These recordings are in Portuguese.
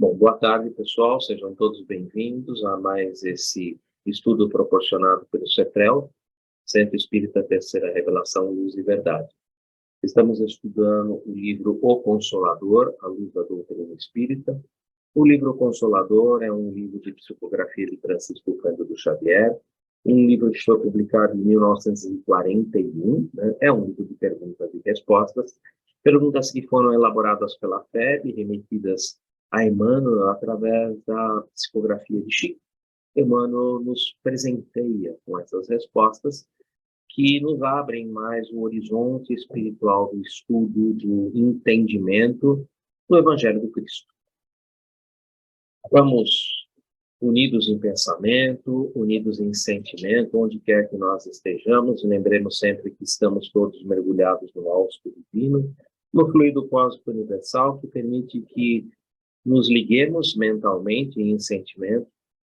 Bom, boa tarde, pessoal. Sejam todos bem-vindos a mais esse estudo proporcionado pelo CETREL, Centro Espírita Terceira Revelação, Luz e Verdade. Estamos estudando o livro O Consolador, a Luz da Doutrina Espírita. O livro O Consolador é um livro de psicografia de Francisco Cândido Xavier, um livro que foi publicado em 1941, né? É um livro de perguntas e respostas, perguntas que foram elaboradas pela FEB, remetidas a Emmanuel através da psicografia de Chico. Emmanuel nos presenteia com essas respostas que nos abrem mais o horizonte espiritual do estudo, do entendimento do Evangelho do Cristo. Vamos unidos em pensamento, unidos em sentimento, onde quer que nós estejamos, e lembremos sempre que estamos todos mergulhados no alto divino, no fluido cósmico universal que permite que nos liguemos mentalmente e em sentimento,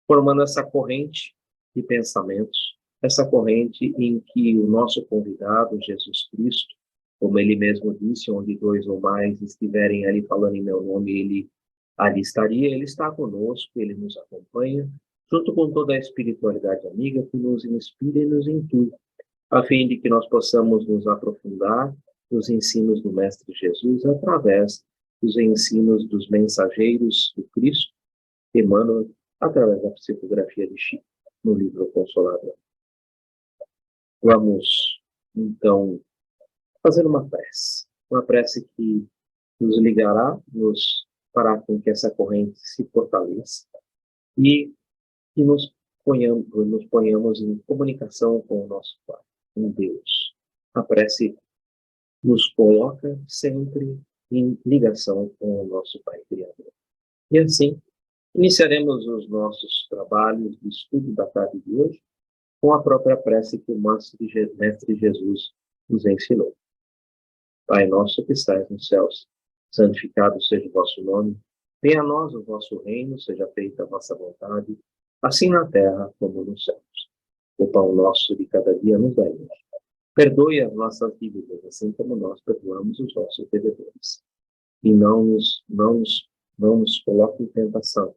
formando essa corrente de pensamentos, essa corrente em que o nosso convidado, Jesus Cristo, como ele mesmo disse, onde dois ou mais estiverem ali falando em meu nome, ele ali estaria, ele está conosco, ele nos acompanha, junto com toda a espiritualidade amiga que nos inspira e nos intui, a fim de que nós possamos nos aprofundar nos ensinos do Mestre Jesus através dos ensinos dos mensageiros do Cristo, Emmanuel, através da psicografia de Chico, no livro Consolador. Vamos, então, fazer uma prece que nos ligará, nos fará com que essa corrente se fortaleça e que nos ponhamos em comunicação com o nosso Pai, com Deus. A prece nos coloca sempre em ligação com o nosso Pai Criador. E assim, iniciaremos os nossos trabalhos de estudo da tarde de hoje com a própria prece que o Mestre Jesus nos ensinou. Pai nosso que estais nos céus, santificado seja o vosso nome, venha a nós o vosso reino, seja feita a vossa vontade, assim na terra como nos céus. O pão nosso de cada dia nos dai hoje. Perdoe as nossas dívidas, assim como nós perdoamos os nossos devedores. E não nos coloque em tentação,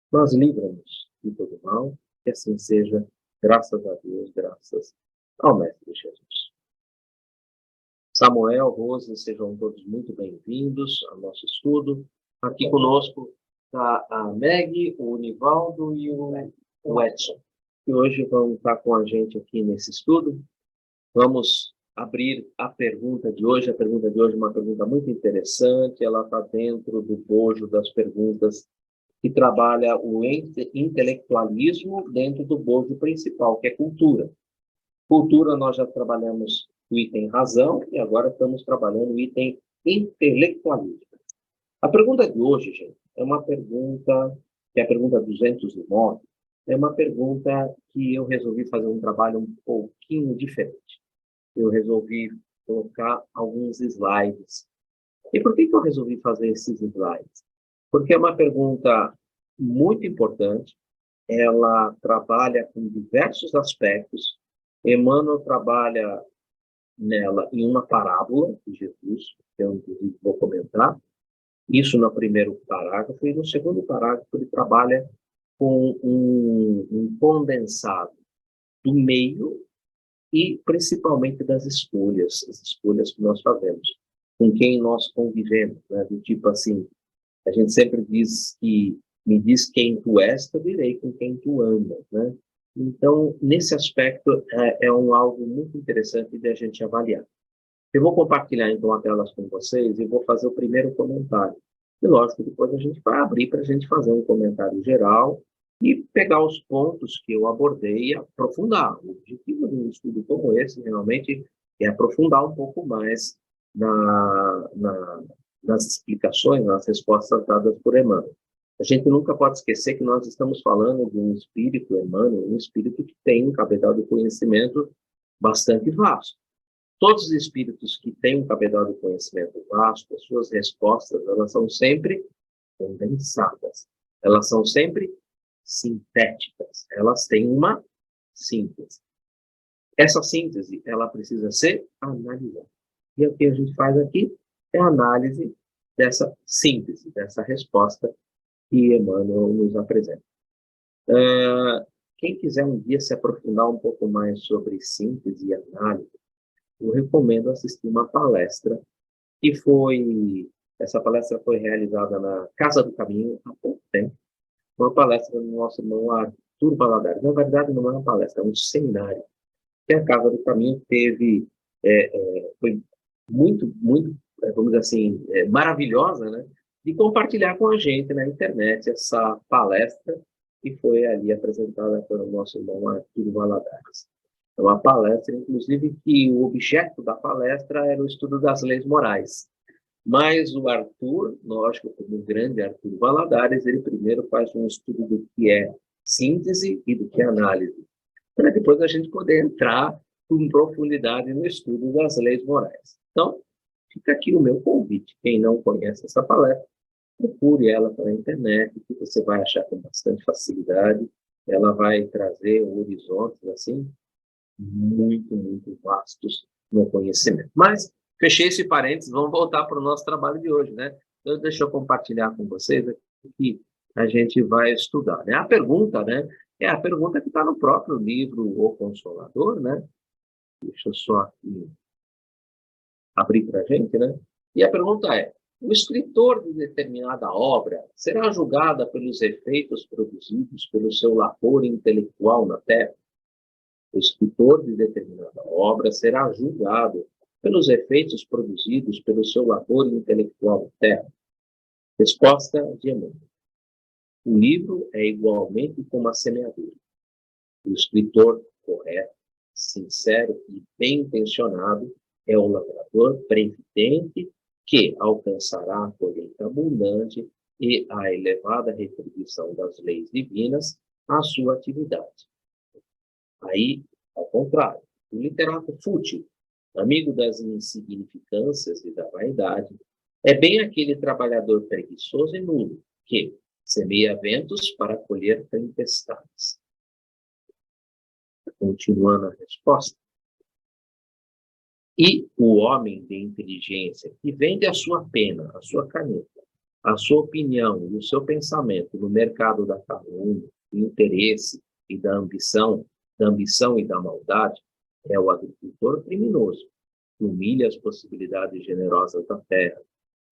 mas livra-nos de todo mal, que assim seja, graças a Deus, graças ao Mestre Jesus. Samuel, Rose, sejam todos muito bem-vindos ao nosso estudo. Aqui conosco está a Meg, o Nivaldo e o Edson, que hoje vão estar com a gente aqui nesse estudo. Vamos abrir a pergunta de hoje. A pergunta de hoje é uma pergunta muito interessante. Ela está dentro do bojo das perguntas que trabalha o intelectualismo dentro do bojo principal, que é cultura. Cultura, nós já trabalhamos o item razão e agora estamos trabalhando o item intelectualismo. A pergunta de hoje, gente, é uma pergunta, que é a pergunta 209, é uma pergunta que eu resolvi fazer um trabalho um pouquinho diferente. Eu resolvi colocar alguns slides. E por que eu resolvi fazer esses slides? Porque é uma pergunta muito importante, ela trabalha com diversos aspectos. Emmanuel trabalha nela em uma parábola de Jesus, que eu inclusive vou comentar, isso no primeiro parágrafo, e no segundo parágrafo ele trabalha com um condensado do meio e principalmente das escolhas, as escolhas que nós fazemos, com quem nós convivemos, né? Do tipo assim, a gente sempre diz que me diz quem tu és, que eu direi com quem tu andas, né? Então, nesse aspecto, é algo muito interessante de a gente avaliar. Eu vou compartilhar, então, a tela com vocês e vou fazer o primeiro comentário. E, lógico, depois a gente vai abrir para a gente fazer um comentário geral e pegar os pontos que eu abordei e aprofundar. O objetivo de um estudo como esse, realmente, é aprofundar um pouco mais nas explicações, nas respostas dadas por Emmanuel. A gente nunca pode esquecer que nós estamos falando de um espírito, Emmanuel, um espírito que tem um cabedal de conhecimento bastante vasto. Todos os espíritos que têm um cabedal de conhecimento vasto, as suas respostas, elas são sempre condensadas, elas são sempre sintéticas, elas têm uma síntese. Essa síntese, ela precisa ser analisada. E o que a gente faz aqui é a análise dessa síntese, dessa resposta que Emmanuel nos apresenta. Quem quiser um dia se aprofundar um pouco mais sobre síntese e análise, eu recomendo assistir uma palestra essa palestra foi realizada na Casa do Caminho há pouco tempo, uma palestra do nosso irmão Arthur Valadares. Na verdade, não é uma palestra, é um seminário que a Casa do Caminho foi muito, vamos dizer assim, maravilhosa, né, de compartilhar com a gente na internet essa palestra que foi ali apresentada pelo nosso irmão Arthur Valadares. É uma palestra, inclusive, que o objeto da palestra era o estudo das leis morais. Mas o Arthur, lógico, como o grande Arthur Valadares, ele primeiro faz um estudo do que é síntese e do que é análise, para depois a gente poder entrar com profundidade no estudo das leis morais. Então, fica aqui o meu convite. Quem não conhece essa palestra, procure ela pela internet, que você vai achar com bastante facilidade. Ela vai trazer horizontes, assim, muito vastos no conhecimento. Mas, fechei esse parênteses, vamos voltar para o nosso trabalho de hoje, né? Então, deixa eu compartilhar com vocês aqui que a gente vai estudar, né? A pergunta, né? É a pergunta que está no próprio livro O Consolador, né? Deixa eu só aqui abrir para a gente, né? E a pergunta é: o escritor de determinada obra será julgada pelos efeitos produzidos pelo seu labor intelectual na Terra? O escritor de determinada obra será julgado pelos efeitos produzidos pelo seu labor intelectual na Terra? Resposta de Emmanuel. O livro é igualmente como a semeadura. O escritor correto, sincero e bem intencionado é o lavrador previdente que alcançará a colheita abundante e a elevada retribuição das leis divinas à sua atividade. Aí, ao contrário, o literato fútil, amigo das insignificâncias e da vaidade, é bem aquele trabalhador preguiçoso e nulo que semeia ventos para colher tempestades. Continuando a resposta. E o homem de inteligência que vende a sua pena, a sua caneta, a sua opinião e o seu pensamento no mercado da calúnia, do interesse e da ambição e da maldade, é o agricultor criminoso, que humilha as possibilidades generosas da terra,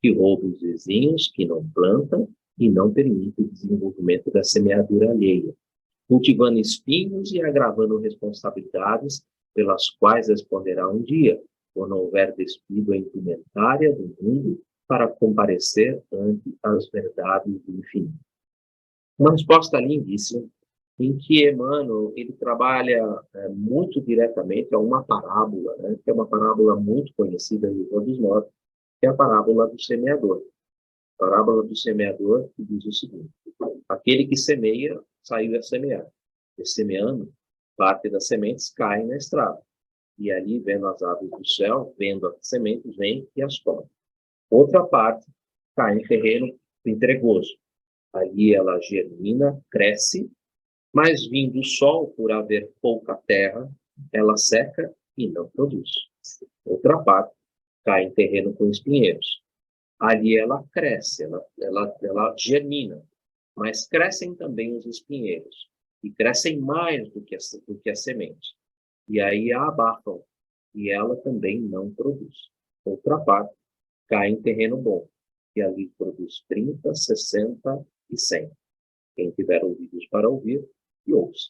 que rouba os vizinhos, que não plantam e não permite o desenvolvimento da semeadura alheia, cultivando espinhos e agravando responsabilidades pelas quais responderá um dia, quando houver despido a indumentária do mundo para comparecer ante as verdades do infinito. Uma resposta lindíssima, em que Emmanuel ele trabalha muito diretamente a uma parábola, né, que é uma parábola muito conhecida de todos nós, que é a parábola do semeador. A parábola do semeador que diz o seguinte: aquele que semeia saiu a semear, e semeando, parte das sementes cai na estrada, e ali, vendo as aves do céu, vendo as sementes, vem e as come. Outra parte cai em terreno pedregoso. Ali ela germina, cresce, mas vindo o sol, por haver pouca terra, ela seca e não produz. Outra parte cai em terreno com espinheiros. Ali ela cresce, ela germina, mas crescem também os espinheiros, e crescem mais do que a semente. E aí a abafam, e ela também não produz. Outra parte cai em terreno bom, e ali produz 30, 60 e 100. Quem tiver ouvidos para ouvir, que ouça.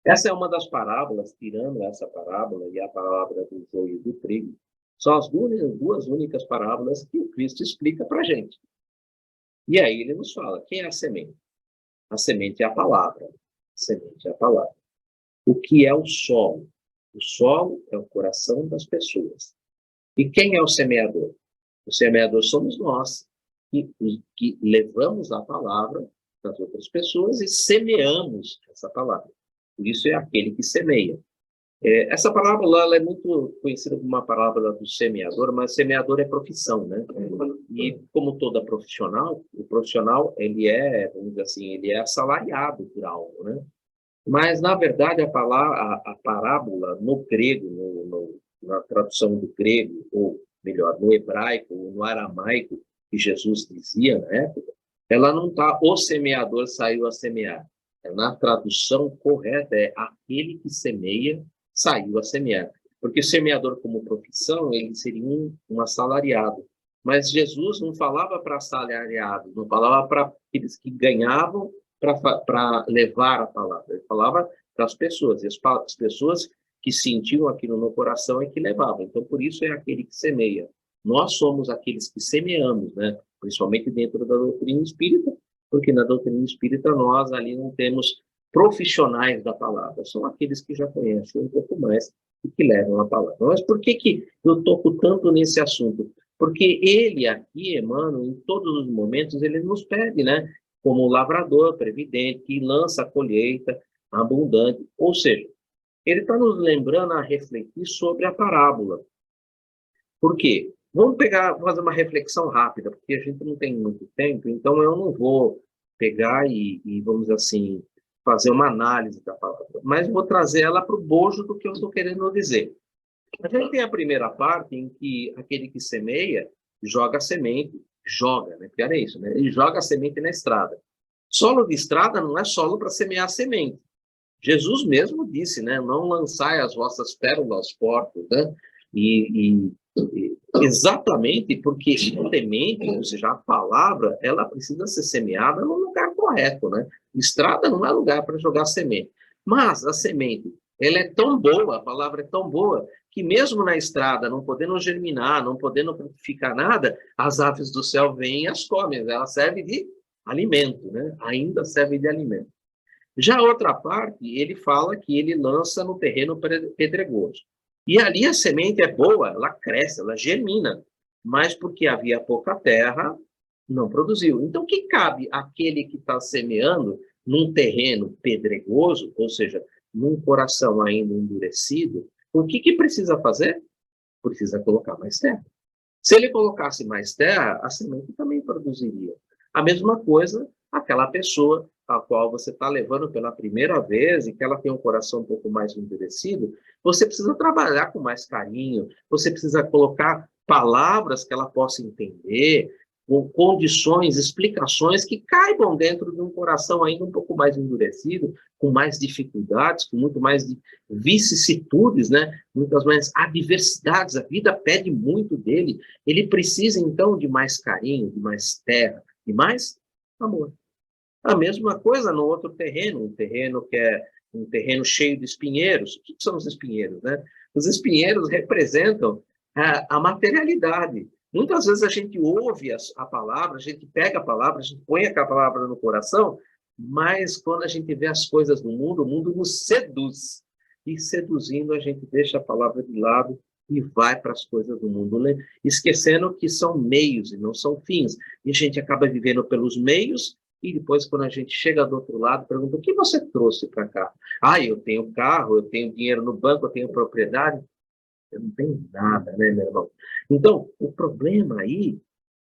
Essa é uma das parábolas, tirando essa parábola e a parábola do joio e do trigo, são as duas únicas parábolas que o Cristo explica para a gente. E aí ele nos fala: quem é a semente? A semente é a palavra. A semente é a palavra. O que é o solo? O solo é o coração das pessoas. E quem é o semeador? O semeador somos nós, que levamos a palavra das outras pessoas e semeamos essa palavra. Por isso é aquele que semeia. Essa parábola ela é muito conhecida como uma parábola do semeador, mas semeador é profissão, né? E como toda profissional, o profissional vamos dizer assim, ele é assalariado por algo, né? Mas na verdade a parábola no grego, na tradução do grego, ou melhor, no hebraico ou no aramaico que Jesus dizia na época, Ela não está, o semeador saiu a semear. Na tradução correta é aquele que semeia saiu a semear. Porque semeador como profissão, ele seria um assalariado. Mas Jesus não falava para assalariados, não falava para aqueles que ganhavam para levar a palavra. Ele falava para as pessoas. E as pessoas que sentiam aquilo no coração é que levavam. Então, por isso é aquele que semeia. Nós somos aqueles que semeamos, né? Principalmente dentro da doutrina espírita, porque na doutrina espírita nós ali não temos profissionais da palavra, são aqueles que já conhecem um pouco mais e que levam a palavra. Mas por que eu toco tanto nesse assunto? Porque ele aqui, Emmanuel, em todos os momentos, ele nos pede, né? Como lavrador previdente, que lança a colheita abundante. Ou seja, ele está nos lembrando a refletir sobre a parábola. Por quê? Vamos fazer uma reflexão rápida, porque a gente não tem muito tempo, então eu não vou pegar vamos assim, fazer uma análise da palavra, mas vou trazer ela para o bojo do que eu estou querendo dizer. A gente tem a primeira parte em que aquele que semeia joga a semente, né? Pior é isso, né? Ele joga a semente na estrada. Solo de estrada não é solo para semear a semente. Jesus mesmo disse, né? Não lançai as vossas pérolas aos porcos, né? Exatamente porque a semente, ou seja, a palavra, ela precisa ser semeada no lugar correto, né? Estrada não é lugar para jogar semente. Mas a semente, ela é tão boa, a palavra é tão boa, que mesmo na estrada, não podendo germinar, não podendo frutificar nada, as aves do céu vêm e as comem. Ela serve de alimento, né? Ainda serve de alimento. Já a outra parte, ele fala que ele lança no terreno pedregoso. E ali a semente é boa, ela cresce, ela germina, mas porque havia pouca terra, não produziu. Então, o que cabe àquele que está semeando num terreno pedregoso, ou seja, num coração ainda endurecido, o que precisa fazer? Precisa colocar mais terra. Se ele colocasse mais terra, a semente também produziria. A mesma coisa, aquela pessoa a qual você está levando pela primeira vez e que ela tem um coração um pouco mais endurecido, você precisa trabalhar com mais carinho, você precisa colocar palavras que ela possa entender, com condições, explicações que caibam dentro de um coração ainda um pouco mais endurecido, com mais dificuldades, com muito mais vicissitudes, né? Muitas mais adversidades. A vida pede muito dele. Ele precisa, então, de mais carinho, de mais terra, de mais amor. A mesma coisa no outro terreno, um terreno que é um terreno cheio de espinheiros. O que são os espinheiros, né? Os espinheiros representam a materialidade. Muitas vezes a gente ouve a palavra, a gente pega a palavra, a gente põe a palavra no coração, mas quando a gente vê as coisas do mundo, o mundo nos seduz. E seduzindo, a gente deixa a palavra de lado e vai para as coisas do mundo, né? Esquecendo que são meios e não são fins. E a gente acaba vivendo pelos meios e depois, quando a gente chega do outro lado, pergunta: o que você trouxe para cá? Ah, eu tenho carro, eu tenho dinheiro no banco, eu tenho propriedade. Eu não tenho nada, né, meu irmão? Então, o problema aí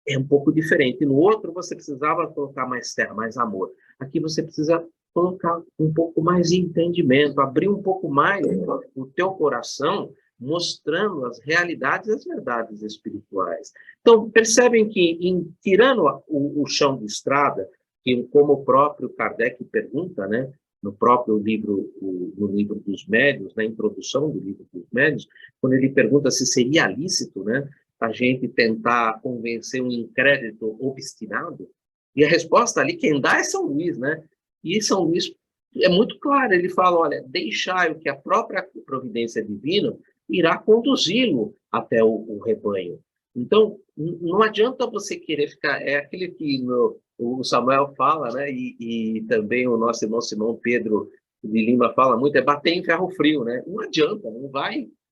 é um pouco diferente. No outro, você precisava colocar mais terra, mais amor. Aqui você precisa colocar um pouco mais de entendimento, abrir um pouco mais o teu coração, mostrando as realidades e as verdades espirituais. Então, percebem que, tirando o chão de estrada, que como o próprio Kardec pergunta, né, no próprio livro, no livro dos médiuns, na introdução do livro dos médiuns, quando ele pergunta se seria lícito, né, a gente tentar convencer um incrédito obstinado, e a resposta ali, quem dá é São Luís, né? E São Luís é muito claro, ele fala: olha, deixai o que a própria providência divina irá conduzi-lo até o rebanho. Então, não adianta você querer ficar, é aquele que o Samuel fala, né? E também o nosso irmão Simão Pedro de Lima fala muito, é bater em ferro frio, né? Não adianta,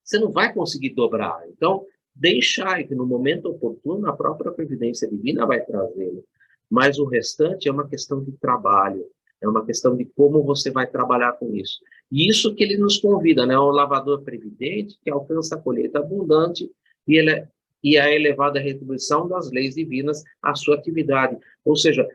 você não vai conseguir dobrar. Então, deixar que no momento oportuno a própria providência divina vai trazê-lo. Mas o restante é uma questão de trabalho, é uma questão de como você vai trabalhar com isso. E isso que ele nos convida, né? O lavador previdente que alcança a colheita abundante e a elevada retribuição das leis divinas à sua atividade. Ou seja,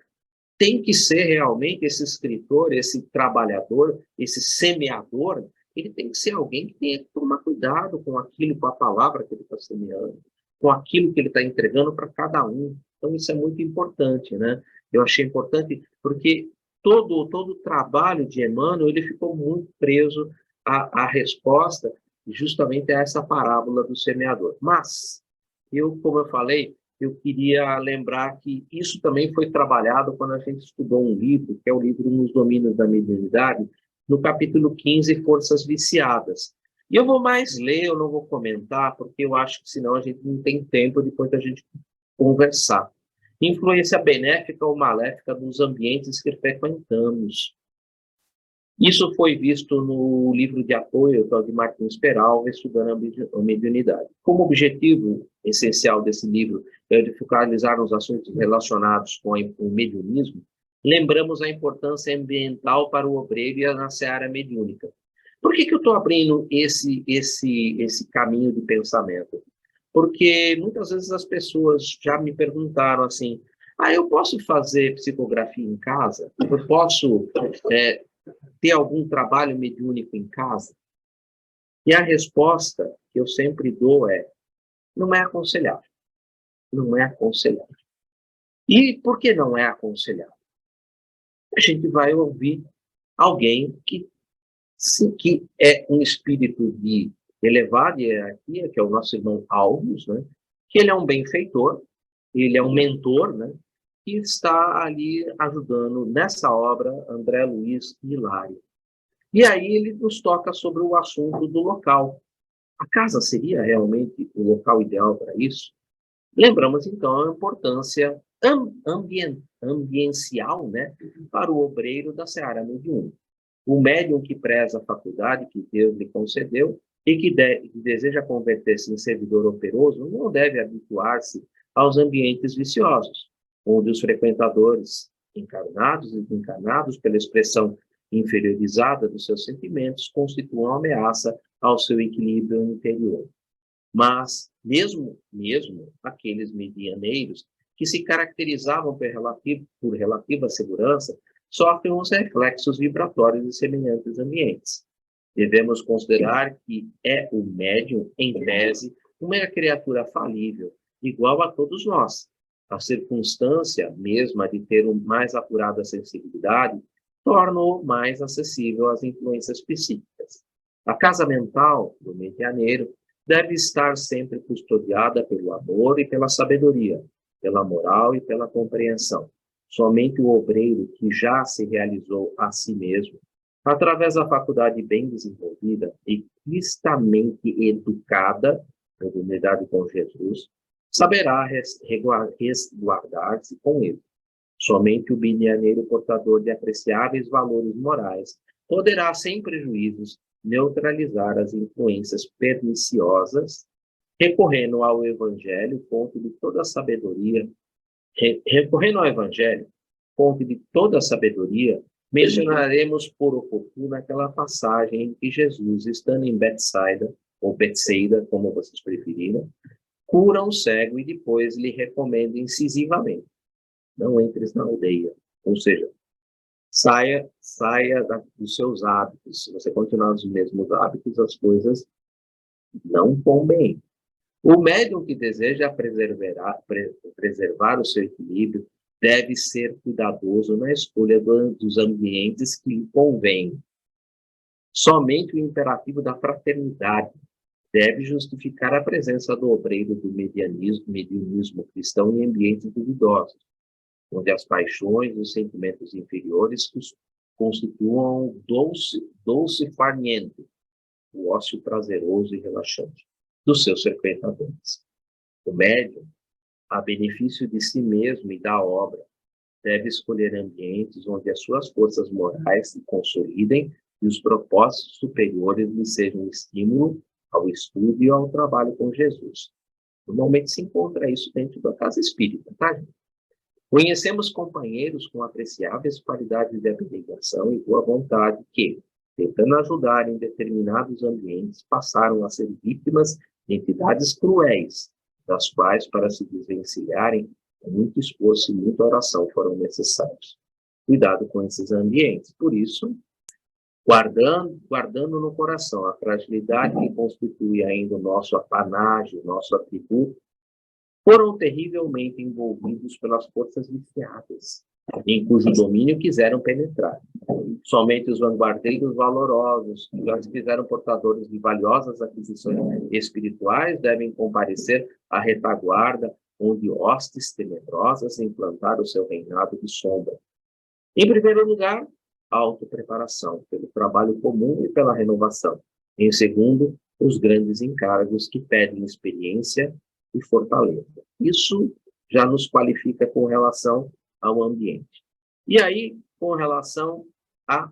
tem que ser realmente esse escritor, esse trabalhador, esse semeador, ele tem que ser alguém que tenha que tomar cuidado com aquilo, com a palavra que ele está semeando, com aquilo que ele está entregando para cada um. Então, isso é muito importante, né? Eu achei importante porque todo o trabalho de Emmanuel ele ficou muito preso à resposta justamente a essa parábola do semeador. Mas, como eu falei, eu queria lembrar que isso também foi trabalhado quando a gente estudou um livro, que é o livro Nos Domínios da Mediunidade, no capítulo 15, Forças Viciadas. E eu vou mais ler, eu não vou comentar, porque eu acho que senão a gente não tem tempo depois da gente conversar. Influência benéfica ou maléfica dos ambientes que frequentamos. Isso foi visto no livro de apoio de Martins Peralva, Estudando a Mediunidade. Como objetivo essencial desse livro é de focalizar nos assuntos relacionados com o mediunismo, lembramos a importância ambiental para o obreiro e na seara mediúnica. Por que eu estou abrindo esse caminho de pensamento? Porque muitas vezes as pessoas já me perguntaram assim, eu posso fazer psicografia em casa? Eu posso ter algum trabalho mediúnico em casa? E a resposta que eu sempre dou é, não é aconselhável. Não é aconselhável. E por que não é aconselhável? A gente vai ouvir alguém que é um espírito de elevada hierarquia, que é o nosso irmão Alves, né? Que ele é um benfeitor, ele é um mentor, né? Que está ali ajudando nessa obra André Luiz e Hilário. E aí ele nos toca sobre o assunto do local. A casa seria realmente o local ideal para isso? Lembramos, então, a importância ambiencial, né, para o obreiro da seara mediúnica. O médium que preza a faculdade que Deus lhe concedeu e que deseja converter-se em servidor operoso não deve habituar-se aos ambientes viciosos, onde os frequentadores, encarnados e desencarnados, pela expressão inferiorizada dos seus sentimentos, constituam ameaça ao seu equilíbrio interior. Mas, mesmo aqueles medianeiros que se caracterizavam por relativa segurança, sofrem os reflexos vibratórios de semelhantes ambientes. Devemos considerar que é o médium, em tese, uma criatura falível, igual a todos nós. A circunstância mesma de ter uma mais apurada sensibilidade torna-o mais acessível às influências psíquicas. A casa mental do medianeiro deve estar sempre custodiada pelo amor e pela sabedoria, pela moral e pela compreensão. Somente o obreiro que já se realizou a si mesmo, através da faculdade bem desenvolvida e cristamente educada, na unidade com Jesus, saberá resguardar-se com ele. Somente o medianeiro portador de apreciáveis valores morais poderá, sem prejuízos, neutralizar as influências perniciosas, recorrendo ao Evangelho, fonte de toda a sabedoria. Recorrendo ao Evangelho, fonte de toda a sabedoria, mencionaremos por oportuno aquela passagem em que Jesus, estando em Betsaida, ou Betsaida, como vocês preferirem, cura um cego e depois lhe recomenda incisivamente: não entres na aldeia. Ou seja, saia dos seus hábitos. Se você continuar nos mesmos hábitos, as coisas não vão bem. O médium que deseja preservar o seu equilíbrio deve ser cuidadoso na escolha dos ambientes que lhe convêm. Somente o imperativo da fraternidade deve justificar a presença do obreiro do mediunismo cristão em ambientes duvidosos, onde as paixões e os sentimentos inferiores constituam doce farniente, o ócio prazeroso e relaxante dos seus frequentadores. O médium, a benefício de si mesmo e da obra, deve escolher ambientes onde as suas forças morais se consolidem e os propósitos superiores lhe sejam um estímulo ao estudo e ao trabalho com Jesus. Normalmente se encontra isso dentro da casa espírita, tá, gente? Conhecemos companheiros com apreciáveis qualidades de abnegação e boa vontade que, tentando ajudar em determinados ambientes, passaram a ser vítimas de entidades cruéis, das quais, para se desvencilharem, muito esforço e muita oração foram necessários. Cuidado com esses ambientes. Por isso, guardando no coração a fragilidade que constitui ainda o nosso apanágio, o nosso atributo, foram terrivelmente envolvidos pelas forças viciadas. em cujo domínio quiseram penetrar. Somente os vanguardeiros valorosos, que já se fizeram portadores de valiosas aquisições espirituais, devem comparecer à retaguarda, onde hostes tenebrosas implantaram o seu reinado de sombra. Em primeiro lugar, a autopreparação, pelo trabalho comum e pela renovação. Em segundo, os grandes encargos que pedem experiência e fortaleza. Isso já nos qualifica com relação ao ambiente. E aí, com relação ao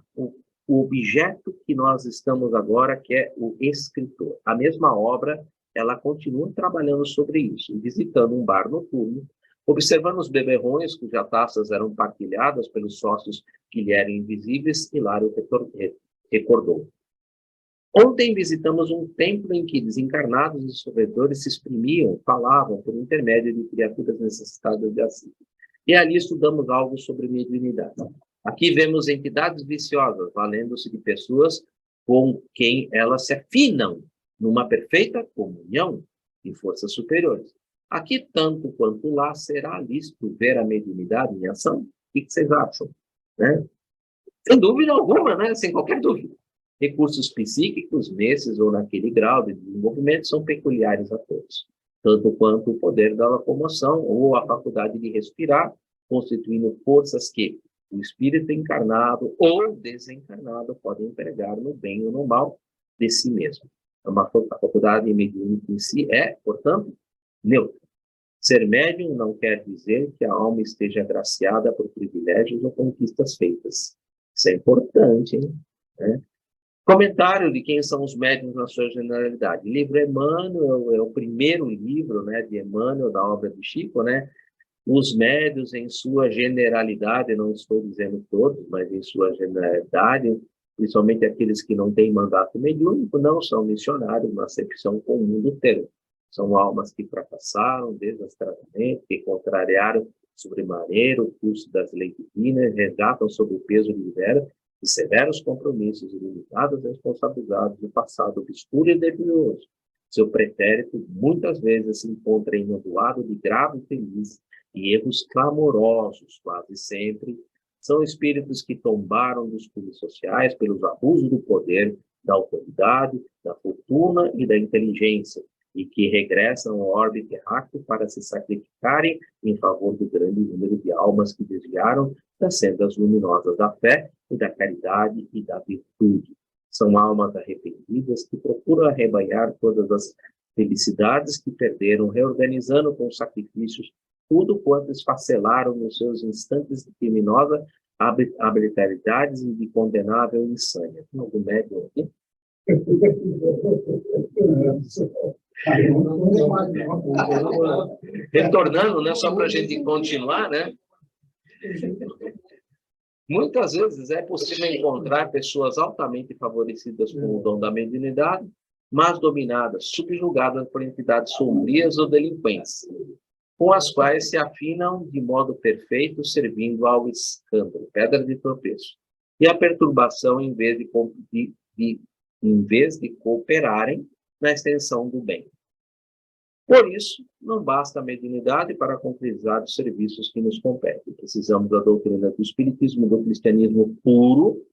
objeto que nós estamos agora, que é o escritor. A mesma obra, ela continua trabalhando sobre isso, visitando um bar noturno, observando os beberrões cujas taças eram partilhadas pelos sócios que lhe eram invisíveis, Hilário recordou. Ontem visitamos um templo em que desencarnados e sofredores se exprimiam, falavam por intermédio de criaturas necessitadas de assíduo. E ali estudamos algo sobre mediunidade. Aqui vemos entidades viciosas, valendo-se de pessoas com quem elas se afinam numa perfeita comunhão de forças superiores. Aqui, tanto quanto lá, será lícito ver a mediunidade em ação? O que vocês acham? Né? Sem dúvida alguma, né? Sem qualquer dúvida. Recursos psíquicos, nesses ou naquele grau de desenvolvimento, são peculiares a todos, tanto quanto o poder da locomoção ou a faculdade de respirar, constituindo forças que o espírito encarnado ou desencarnado pode empregar no bem ou no mal de si mesmo. A faculdade mediúnica em si é, portanto, neutra. Ser médium não quer dizer que a alma esteja agraciada por privilégios ou conquistas feitas. Isso é importante, hein? Comentário de quem são os médiuns na sua generalidade. O livro Emmanuel é o primeiro livro, né, de Emmanuel, da obra de Chico, né? Os médiuns, em sua generalidade, não estou dizendo todos, mas em sua generalidade, principalmente aqueles que não têm mandato mediúnico, não são missionários na acepção comum do termo. São almas que fracassaram desastradamente, que contrariaram sobremaneira o curso das leis divinas, resgatam sob o peso de severos compromissos e limitadas responsabilidades do passado obscuro e debioso. Seu pretérito muitas vezes se encontra enodoado de grave infeliz e erros clamorosos, quase sempre. São espíritos que tombaram dos clubes sociais pelos abusos do poder, da autoridade, da fortuna e da inteligência, e que regressam ao orbe terráqueo para se sacrificarem em favor do grande número de almas que desviaram das sendas luminosas da fé e da caridade e da virtude. São almas arrependidas que procuram arrebanhar todas as felicidades que perderam, reorganizando com sacrifícios tudo quanto esfacelaram nos seus instantes de criminosa arbitrariedade e de condenável insânia. Tem algum médium aqui? Retornando, né, só para a gente continuar, né? Muitas vezes é possível encontrar pessoas altamente favorecidas com o dom da mediunidade, mas dominadas, subjugadas por entidades sombrias ou delinquentes, com as quais se afinam de modo perfeito, servindo ao escândalo, pedra de tropeço. E a perturbação, em vez de cooperarem na extensão do bem. Por isso, não basta a mediunidade para concretizar os serviços que nos competem. Precisamos da doutrina do espiritismo, do cristianismo puro,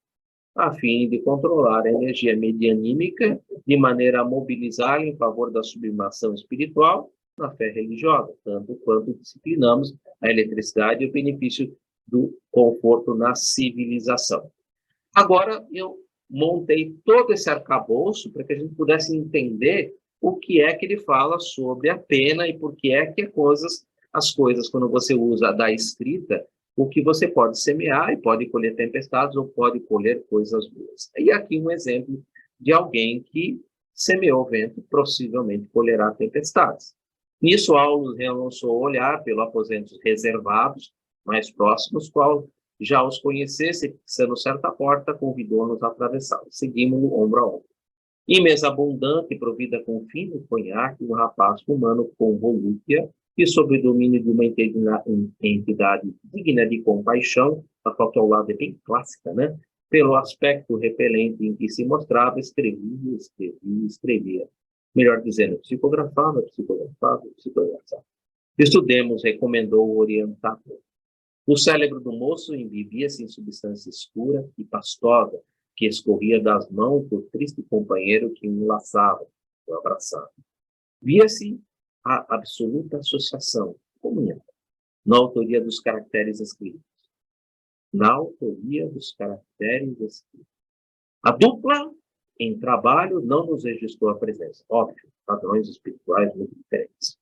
a fim de controlar a energia medianímica, de maneira a mobilizá-la em favor da sublimação espiritual na fé religiosa, tanto quanto disciplinamos a eletricidade e o benefício do conforto na civilização. Agora, eu montei todo esse arcabouço para que a gente pudesse entender o que é que ele fala sobre a pena e por que é que as coisas, quando você usa da escrita, o que você pode semear e pode colher tempestades ou pode colher coisas boas. E aqui um exemplo de alguém que semeou vento, possivelmente colherá tempestades. Nisso, Aulus relançou o olhar pelo aposentos reservados, mais próximos, qual já os conhecesse, fixando certa porta, convidou-nos a atravessá-los. Seguimos-no ombro a ombro. Em mesa abundante, provida com fino conhaque, um rapaz humano com volúpia, e sob o domínio de uma entidade digna de compaixão, a foto ao lado é bem clássica, né? Pelo aspecto repelente em que se mostrava, escrevia. Melhor dizendo, psicografava. Estudemos, recomendou o orientador. O cérebro do moço embebia-se em substância escura e pastosa, que escorria das mãos do triste companheiro que o enlaçava, o abraçava. Via-se a absoluta associação, comunhão, na autoria dos caracteres escritos. Na autoria dos caracteres escritos. A dupla, em trabalho, não nos registrou a presença. Óbvio, padrões espirituais muito diferentes.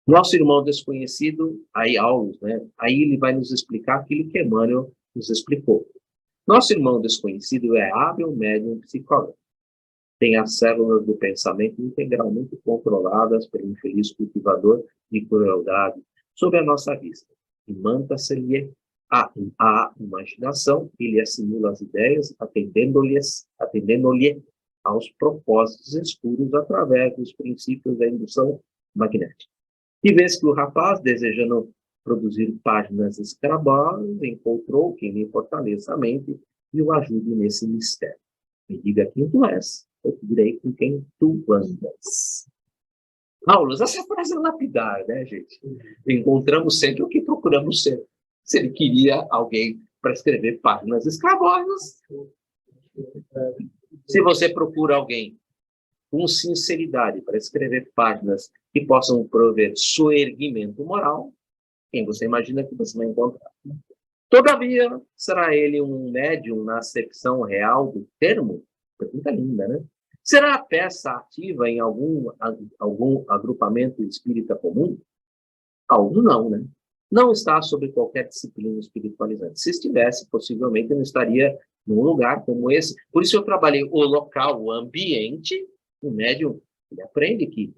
Nosso irmão desconhecido, aí Aulus, né? Aí ele vai nos explicar aquilo que Emmanuel nos explicou. Nosso irmão desconhecido é hábil médium psicólogo. Tem as células do pensamento integralmente controladas pelo infeliz cultivador de crueldade sob a nossa vista. E manta-se-lhe a imaginação, ele assimila as ideias, atendendo-lhe aos propósitos escuros através dos princípios da indução magnética. E vês que o rapaz, desejando produzir páginas escrabosas, encontrou quem lhe fortaleça a mente e o ajude nesse mistério. Me diga quem tu és, eu te direi com quem tu andas. Aulus, essa frase é lapidar, né, gente? Encontramos sempre o que procuramos ser. Se ele queria alguém para escrever páginas escravosas, se você procura alguém com sinceridade para escrever páginas que possam prover soerguimento moral, quem você imagina que você vai encontrar? Todavia, será ele um médium na acepção real do termo? Pergunta linda, né? Será a peça ativa em algum agrupamento espírita comum? Algo não, né? Não está sob qualquer disciplina espiritualizante. Se estivesse, possivelmente não estaria num lugar como esse. Por isso eu trabalhei o local, o ambiente. O médium, ele aprende que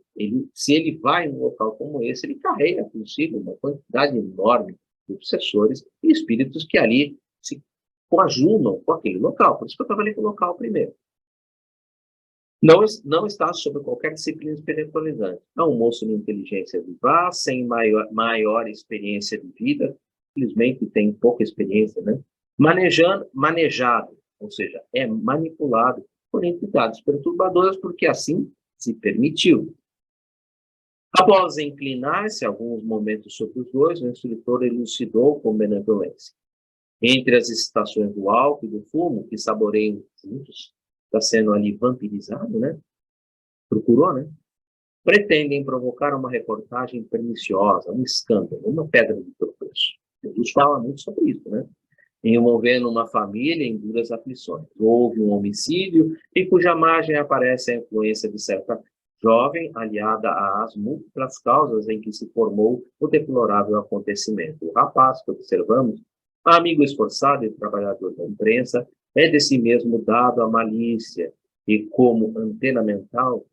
se ele vai num local como esse, ele carrega consigo uma quantidade enorme de obsessores e espíritos que ali se coadunam com aquele local. Por isso que eu trabalhei com o local primeiro. Não está sob qualquer disciplina espiritualizante. É um moço de inteligência vivaz, sem maior experiência de vida, simplesmente tem pouca experiência, né? Manejado, ou seja, é manipulado por entidades perturbadoras, porque assim se permitiu. Após inclinar-se alguns momentos sobre os dois, o instrutor elucidou com benevolência. Entre as excitações do álcool e do fumo, que saboreiam juntos, está sendo ali vampirizado, né? Procurou, né? Pretendem provocar uma reportagem perniciosa, um escândalo, uma pedra de tropeço. Jesus fala muito sobre isso, né? Envolvendo uma família em duras aflições. Houve um homicídio e cuja margem aparece a influência de certa jovem aliada às múltiplas causas em que se formou o deplorável acontecimento. O rapaz que observamos, amigo esforçado e trabalhador da imprensa, é de si mesmo dado à malícia e como antena mental,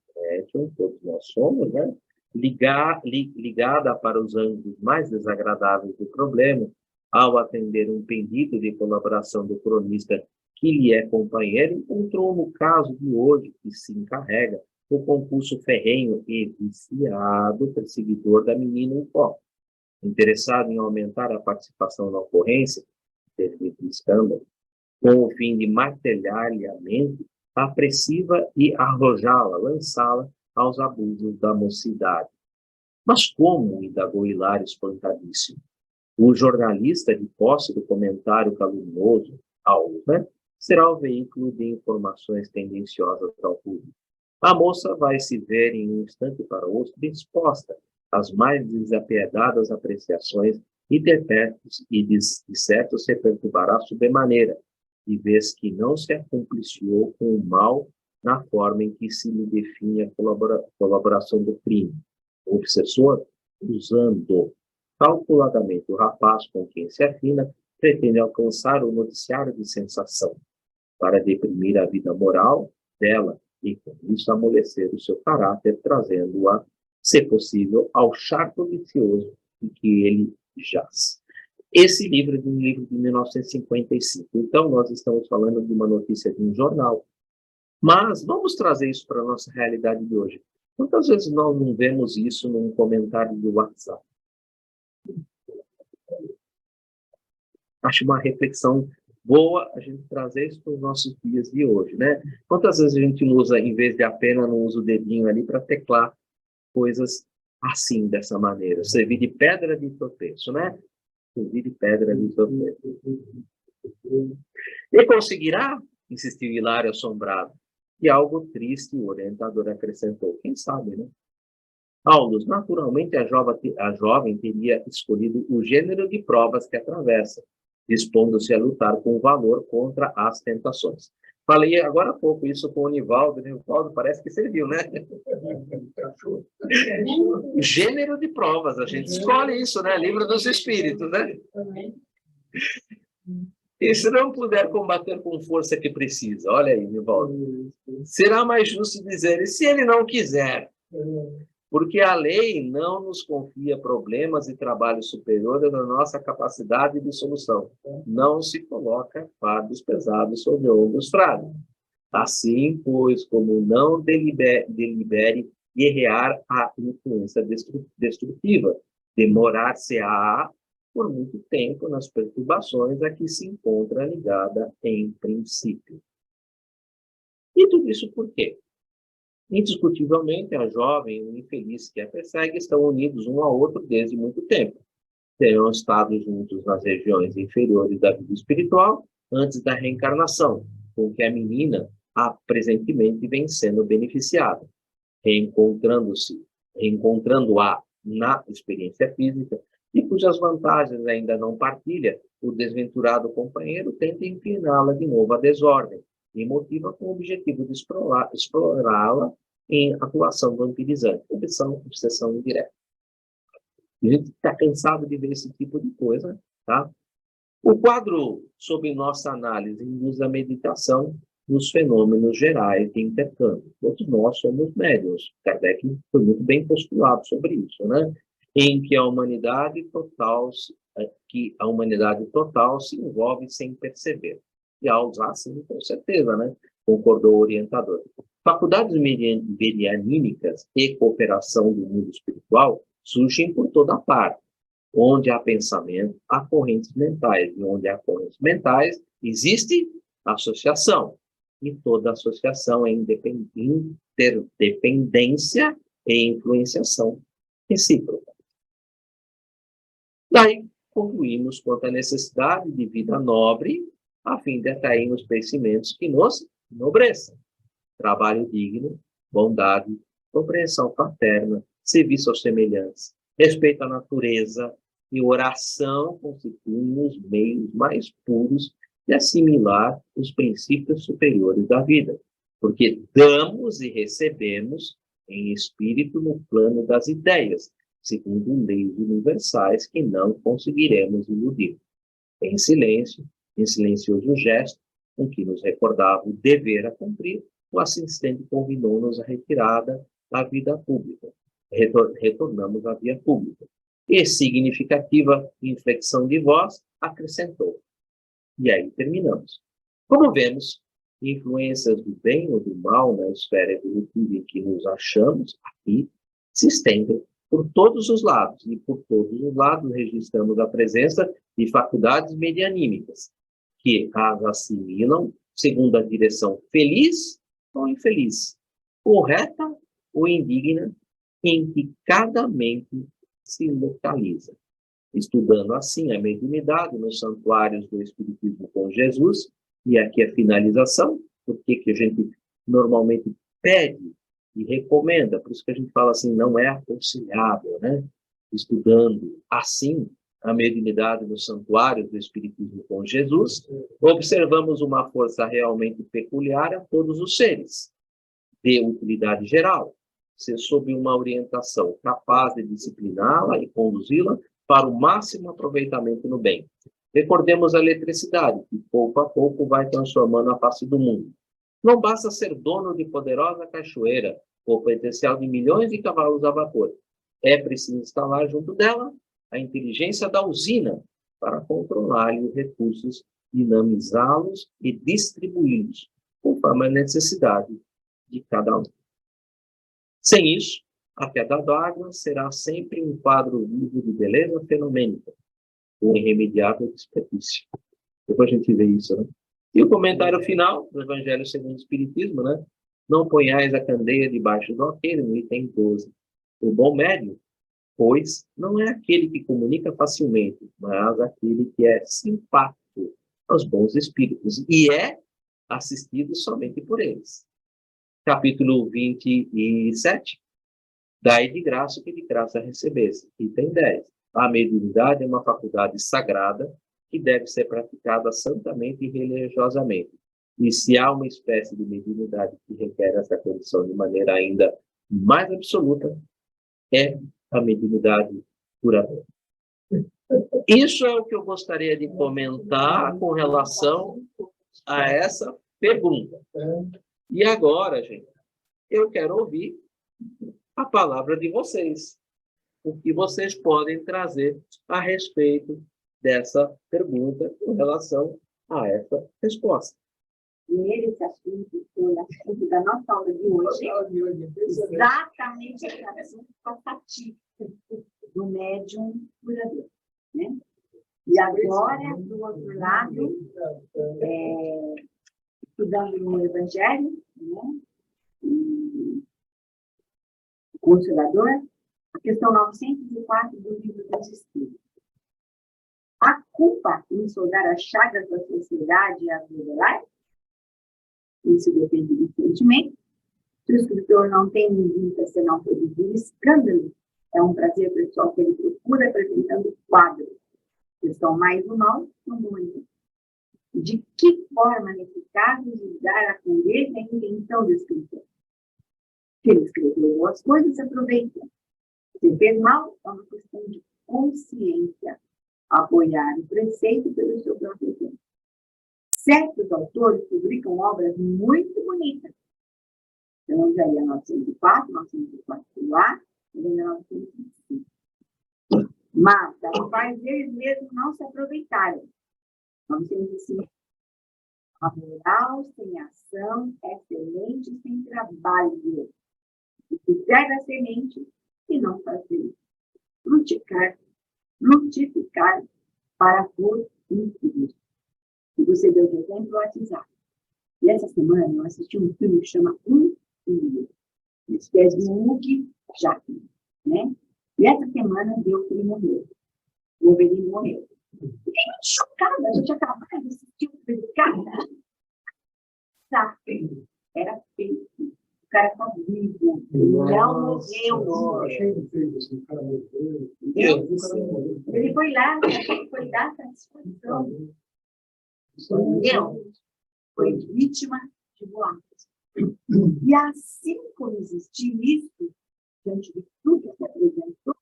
todos nós somos, né? Ligada para os ângulos mais desagradáveis do problema, ao atender um pedido de colaboração do cronista que lhe é companheiro, encontrou no caso de hoje, que se encarrega, o concurso ferrenho e viciado perseguidor da menina em foco. Interessado em aumentar a participação na ocorrência, devido ao escândalo, com o fim de martelhar-lhe a mente, apressiva e arrojá-la, lançá-la aos abusos da mocidade. Mas como, indagou Hilário espantadíssimo, o jornalista de posse do comentário calunioso, Aulus, né, será o veículo de informações tendenciosas ao público. A moça vai se ver em um instante para outro exposta às mais desapiedadas apreciações e de certo se perturbará sobremaneira, e vês que não se acompliciou com o mal na forma em que se lhe define a colaboração do crime. O obsessor, usando calculadamente o rapaz com quem se afina, pretende alcançar o noticiário de sensação, para deprimir a vida moral dela e, com isso, amolecer o seu caráter, trazendo-a, se possível, ao charco vicioso em que ele jaz. Esse livro é um livro de 1955. Então, nós estamos falando de uma notícia de um jornal. Mas vamos trazer isso para a nossa realidade de hoje. Quantas vezes nós não vemos isso num comentário do WhatsApp? Acho uma reflexão boa a gente trazer isso para os nossos dias de hoje, né? Quantas vezes a gente usa, em vez de apenas, não usa o dedinho ali para teclar coisas assim, dessa maneira, servir de pedra de tropeço, né? vire pedra de tropeço. E conseguirá? Insistiu Hilário assombrado. E algo triste o orientador acrescentou. Quem sabe, né? Aulus, naturalmente a jovem teria escolhido o gênero de provas que atravessa, dispondo-se a lutar com valor contra as tentações. Falei agora há pouco isso com o Nivaldo. Nivaldo parece que serviu, né? Gênero de provas, a gente escolhe isso, né? Livro dos Espíritos, né? E se não puder combater com força que precisa, olha aí, Nivaldo, será mais justo dizer, e se ele não quiser? Porque a lei não nos confia problemas e trabalhos superiores à nossa capacidade de solução. Não se coloca fardos pesados sobre ombros frágeis. Assim, pois, como não delibere guerrear a influência destrutiva, demorar-se-á por muito tempo nas perturbações a que se encontra ligada em princípio. E tudo isso por quê? Indiscutivelmente, a jovem e o infeliz que a persegue estão unidos um ao outro desde muito tempo. Terão estado juntos nas regiões inferiores da vida espiritual antes da reencarnação, com que a menina presentemente vem sendo beneficiada, reencontrando-a na experiência física, e cujas vantagens ainda não partilha, o desventurado companheiro tenta incliná-la de novo à desordem, e motiva com o objetivo de explorá-la em atuação vampirizante, obsessão indireta. A gente está cansado de ver esse tipo de coisa, tá? O quadro, sob nossa análise, induz a meditação nos fenômenos gerais de intercâmbio. Todos nós somos médiuns. Kardec foi muito bem postulado sobre isso, né? Em que a humanidade total se envolve sem perceber. E ao usar, sim, com certeza, né? Concordou o orientador. Faculdades medianímicas e cooperação do mundo espiritual surgem por toda parte. Onde há pensamento, há correntes mentais. E onde há correntes mentais, existe associação. E toda associação é interdependência e influenciação recíproca. Daí, concluímos quanto à necessidade de vida nobre, a fim de atrairmos conhecimentos que nos enobreçam. Trabalho digno, bondade, compreensão fraterna, serviço aos semelhantes, respeito à natureza e oração constituem os meios mais puros de assimilar os princípios superiores da vida, porque damos e recebemos em espírito no plano das ideias, segundo leis universais que não conseguiremos iludir. Em silencioso gesto, com que nos recordava o dever a cumprir, o assistente convidou-nos a retirada da vida pública. Retornamos à via pública. E significativa inflexão de voz, acrescentou. E aí terminamos. Como vemos, influências do bem ou do mal na esfera evolutiva em que nos achamos aqui se estendem por todos os lados, e por todos os lados registramos a presença de faculdades medianímicas, que as assimilam segundo a direção feliz ou infeliz, correta ou indigna, em que cada mente se localiza. Estudando assim a mediunidade nos santuários do Espiritismo com Jesus, e aqui a finalização, porque que a gente normalmente pede e recomenda, por isso que a gente fala assim, não é aconselhável, né? Estudando assim a mediunidade nos santuários do Espiritismo com Jesus, observamos uma força realmente peculiar a todos os seres, de utilidade geral, ser sob uma orientação capaz de discipliná-la e conduzi-la para o máximo aproveitamento no bem. Recordemos a eletricidade, que pouco a pouco vai transformando a face do mundo. Não basta ser dono de poderosa cachoeira, com potencial de milhões de cavalos a vapor. É preciso instalar junto dela a inteligência da usina para controlar os recursos, dinamizá-los e distribuí-los, conforme a necessidade de cada um. Sem isso, a queda d'água será sempre um quadro vivo de beleza fenomênica, um irremediável desperdício. Depois a gente vê isso, né? E o comentário final do Evangelho segundo o Espiritismo, né? Não ponhais a candeia debaixo do alqueire, no item 12. O bom médium pois não é aquele que comunica facilmente, mas aquele que é simpático aos bons espíritos, e é assistido somente por eles. Capítulo 27. Dai de graça o que de graça recebesse. Item 10. A mediunidade é uma faculdade sagrada que deve ser praticada santamente e religiosamente. E se há uma espécie de mediunidade que requer essa condição de maneira ainda mais absoluta, é a mediunidade curadora. Isso é o que eu gostaria de comentar com relação a essa pergunta. E agora, gente, eu quero ouvir a palavra de vocês. O que vocês podem trazer a respeito dessa pergunta com relação a essa resposta. Primeiro, esse assunto foi o assunto da nossa aula de hoje, exatamente esse assunto passativo do médium curador, né? E agora, do outro lado, estudando no Evangelho, né? O Consolador, a questão 904 do Livro dos Espíritos. A culpa em soldar as chagas da sociedade e as revelar? Isso depende do sentimento. Se o escritor não tem em vista senão produzir escândalo, é um prazer pessoal que ele procura apresentando quadros, que são mais do mal, não do bem. De que forma, nesse caso, julgar a pureza e a intenção do escritor? Se ele escreveu boas coisas, aproveita. Se fez mal, é uma questão de consciência, apoiar o preceito pelo seu próprio tempo. Certos autores publicam obras muito bonitas. Eu não usaria 904, 904A, e 905. Mas, das quais eles mesmos não se aproveitaram. 905. A moral sem ação é semente sem trabalho. E se pega a semente e não fazer frutificar para frutificar. E você deu de exemplo o WhatsApp. E essa semana eu assisti um filme que chama Um Filho, uma espécie de Hugh Jackman, né? E essa semana deu que ele morreu. O Wolverine morreu. Fiquei muito chocada, a gente acabava de assistir o filme do cara. Sabe? Era feito. O cara está vivo. Ele não morreu. Eu achei feio assim, o cara morreu. Ele foi lá, ele foi dar satisfação. Entendeu? Foi vítima de boatos. E assim como existiu isso, diante de tudo que apresentou,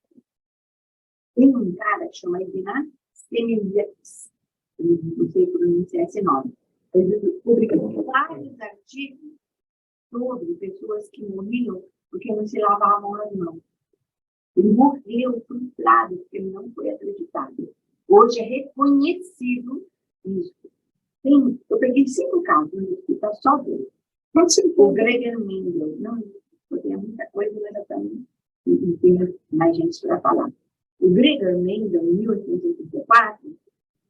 tem um cara que chama Ignaz Semmelweis, não sei pronunciar esse nome. Ele publicou vários artigos sobre pessoas que morriam porque não se lavavam as mãos. Ele morreu frustrado porque ele não foi acreditado. Hoje é reconhecido isso. Eu peguei 5 casos no hospital só dele. O Gregor Mendel, não tem muita coisa, mas eu também não tenho mais gente para falar. O Gregor Mendel, em 1884,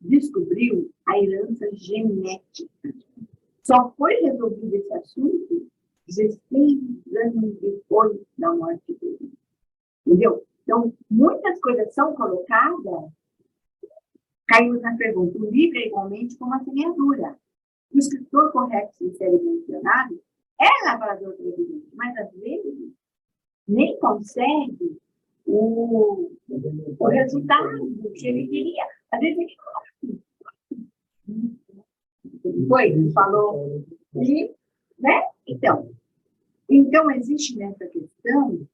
descobriu a herança genética. Só foi resolvido esse assunto 16 anos depois da morte dele. Entendeu? Então, muitas coisas são colocadas. Caímos na pergunta, o livro é igualmente como a semeadura. O escritor correto, sincero e mencionado é lavrador previdente, mas às vezes nem consegue o resultado que ele queria. Às vezes ele foi, ele falou, e, né? Então, existe nessa questão,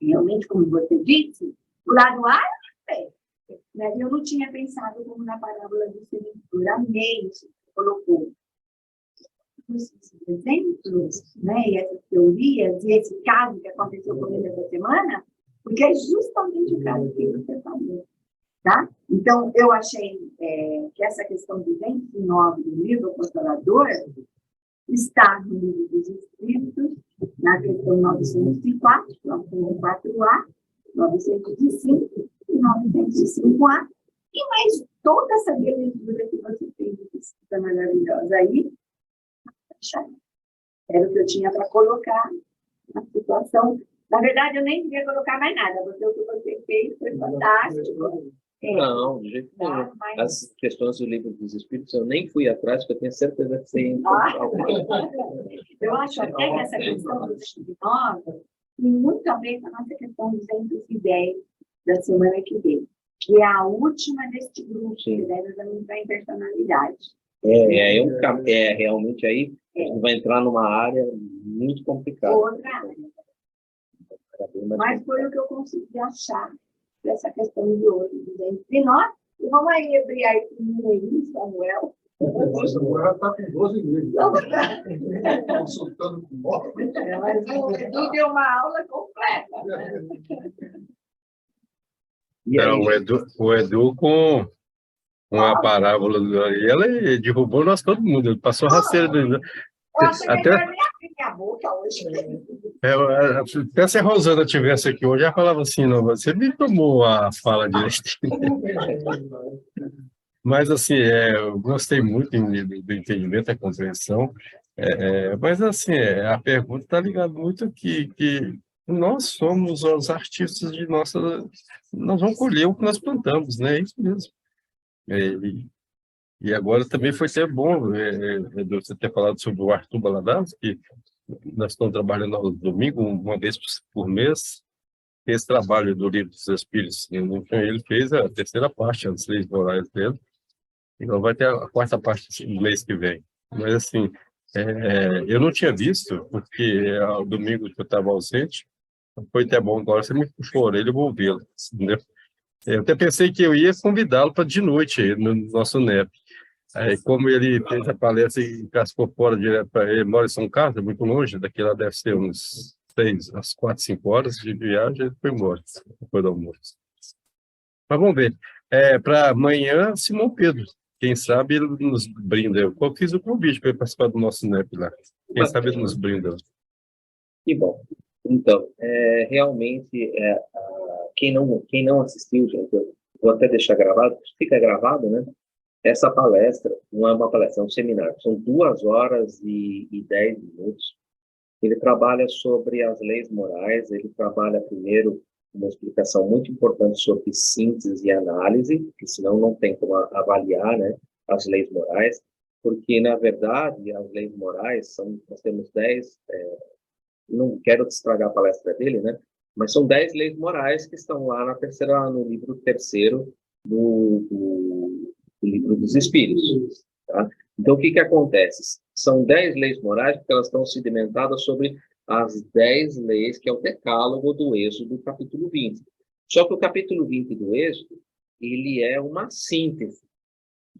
realmente, como você disse, o lado A é né? Eu não tinha pensado como na parábola do semeador. Amei isso que você colocou. Esses exemplos, né, e essas teorias, e esse caso que aconteceu comigo essa semana, porque é justamente o caso que você falou. Tá? Então, eu achei que essa questão 209 do livro Consolador está no Livro dos Espíritos, na questão 904, 904A, 905 e 905A, e mais toda essa beleza que você fez de pesquisa maravilhosa aí, era o que eu tinha para colocar na situação Na verdade, eu nem devia colocar mais nada, porque o que você fez foi fantástico. Não, de jeito nenhum. Tá, mas- As questões do livro dos Espíritos eu nem fui atrás, porque eu tenho certeza que você ia Ah, encontrar. eu acho até que essa questão do 209 tem muito a ver com a nossa questão 210 da semana que vem, que é a última deste grupo, Sim. que daí nós vamos entrar em personalidade. Realmente aí a gente vai entrar numa área muito complicada. Outra área. Era bem mais Mas foi o que eu consegui achar dessa questão de hoje, 209. E vamos aí abrir aí primeiro aí, Samuel. Nossa, agora está com 12 livros. Consultando com moto. Mas o Edu deu uma aula completa. Né? E aí, Não, o Edu com a parábola do Ariel, ele derrubou nós todo mundo, ele passou rasteiro. Eu acho que Até, ele vai nem abrir minha boca hoje. até se a Rosana tivesse aqui hoje, ela falava assim, não, você me tomou a fala direitinho. Mas, assim, eu gostei muito do entendimento, da compreensão, mas, assim, a pergunta está ligada muito que nós somos os artistas de nossa... Nós vamos colher o que nós plantamos, né? É isso mesmo. E agora também foi ser bom Edu, você ter falado sobre o Arthur Baladares, que nós estamos trabalhando no domingo, uma vez por mês, esse trabalho do Livro dos Espíritos. Ele fez a terceira parte, as leis morais dele, então vai ter a quarta parte no mês que vem. Mas, assim, eu não tinha visto, porque ao domingo que eu estava ausente, foi até bom, agora você me puxou a orelha, eu vou ouvi-lo, entendeu? Eu até pensei que eu ia convidá-lo para de noite aí, no nosso NEP. Aí, como ele fez a palestra e cascou fora direto para ele, mora em São Carlos, é muito longe, daqui lá deve ser uns 4, 5 horas de viagem, ele foi embora, depois do almoço. Mas vamos ver. Para amanhã, Simão Pedro. Quem sabe ele nos brinda. Eu fiz o convite para ele participar do nosso NEP lá. Quem sabe ele nos brinda. que bom. Então, realmente, quem não assistiu, gente, eu vou até deixar gravado, fica gravado, né? Essa palestra não é uma palestra, é um seminário. São 2 horas e 10 minutos. Ele trabalha sobre as leis morais, ele trabalha primeiro uma explicação muito importante sobre síntese e análise, porque senão não tem como avaliar, né, as leis morais, porque, na verdade, as leis morais nós temos 10, não quero estragar a palestra dele, né, mas são 10 leis morais que estão lá no livro terceiro do livro dos Espíritos. Tá? Então, o que acontece? São 10 leis morais porque elas estão sedimentadas sobre as 10 leis, que é o decálogo do Êxodo, capítulo 20. Só que o capítulo 20 do Êxodo, ele é uma síntese.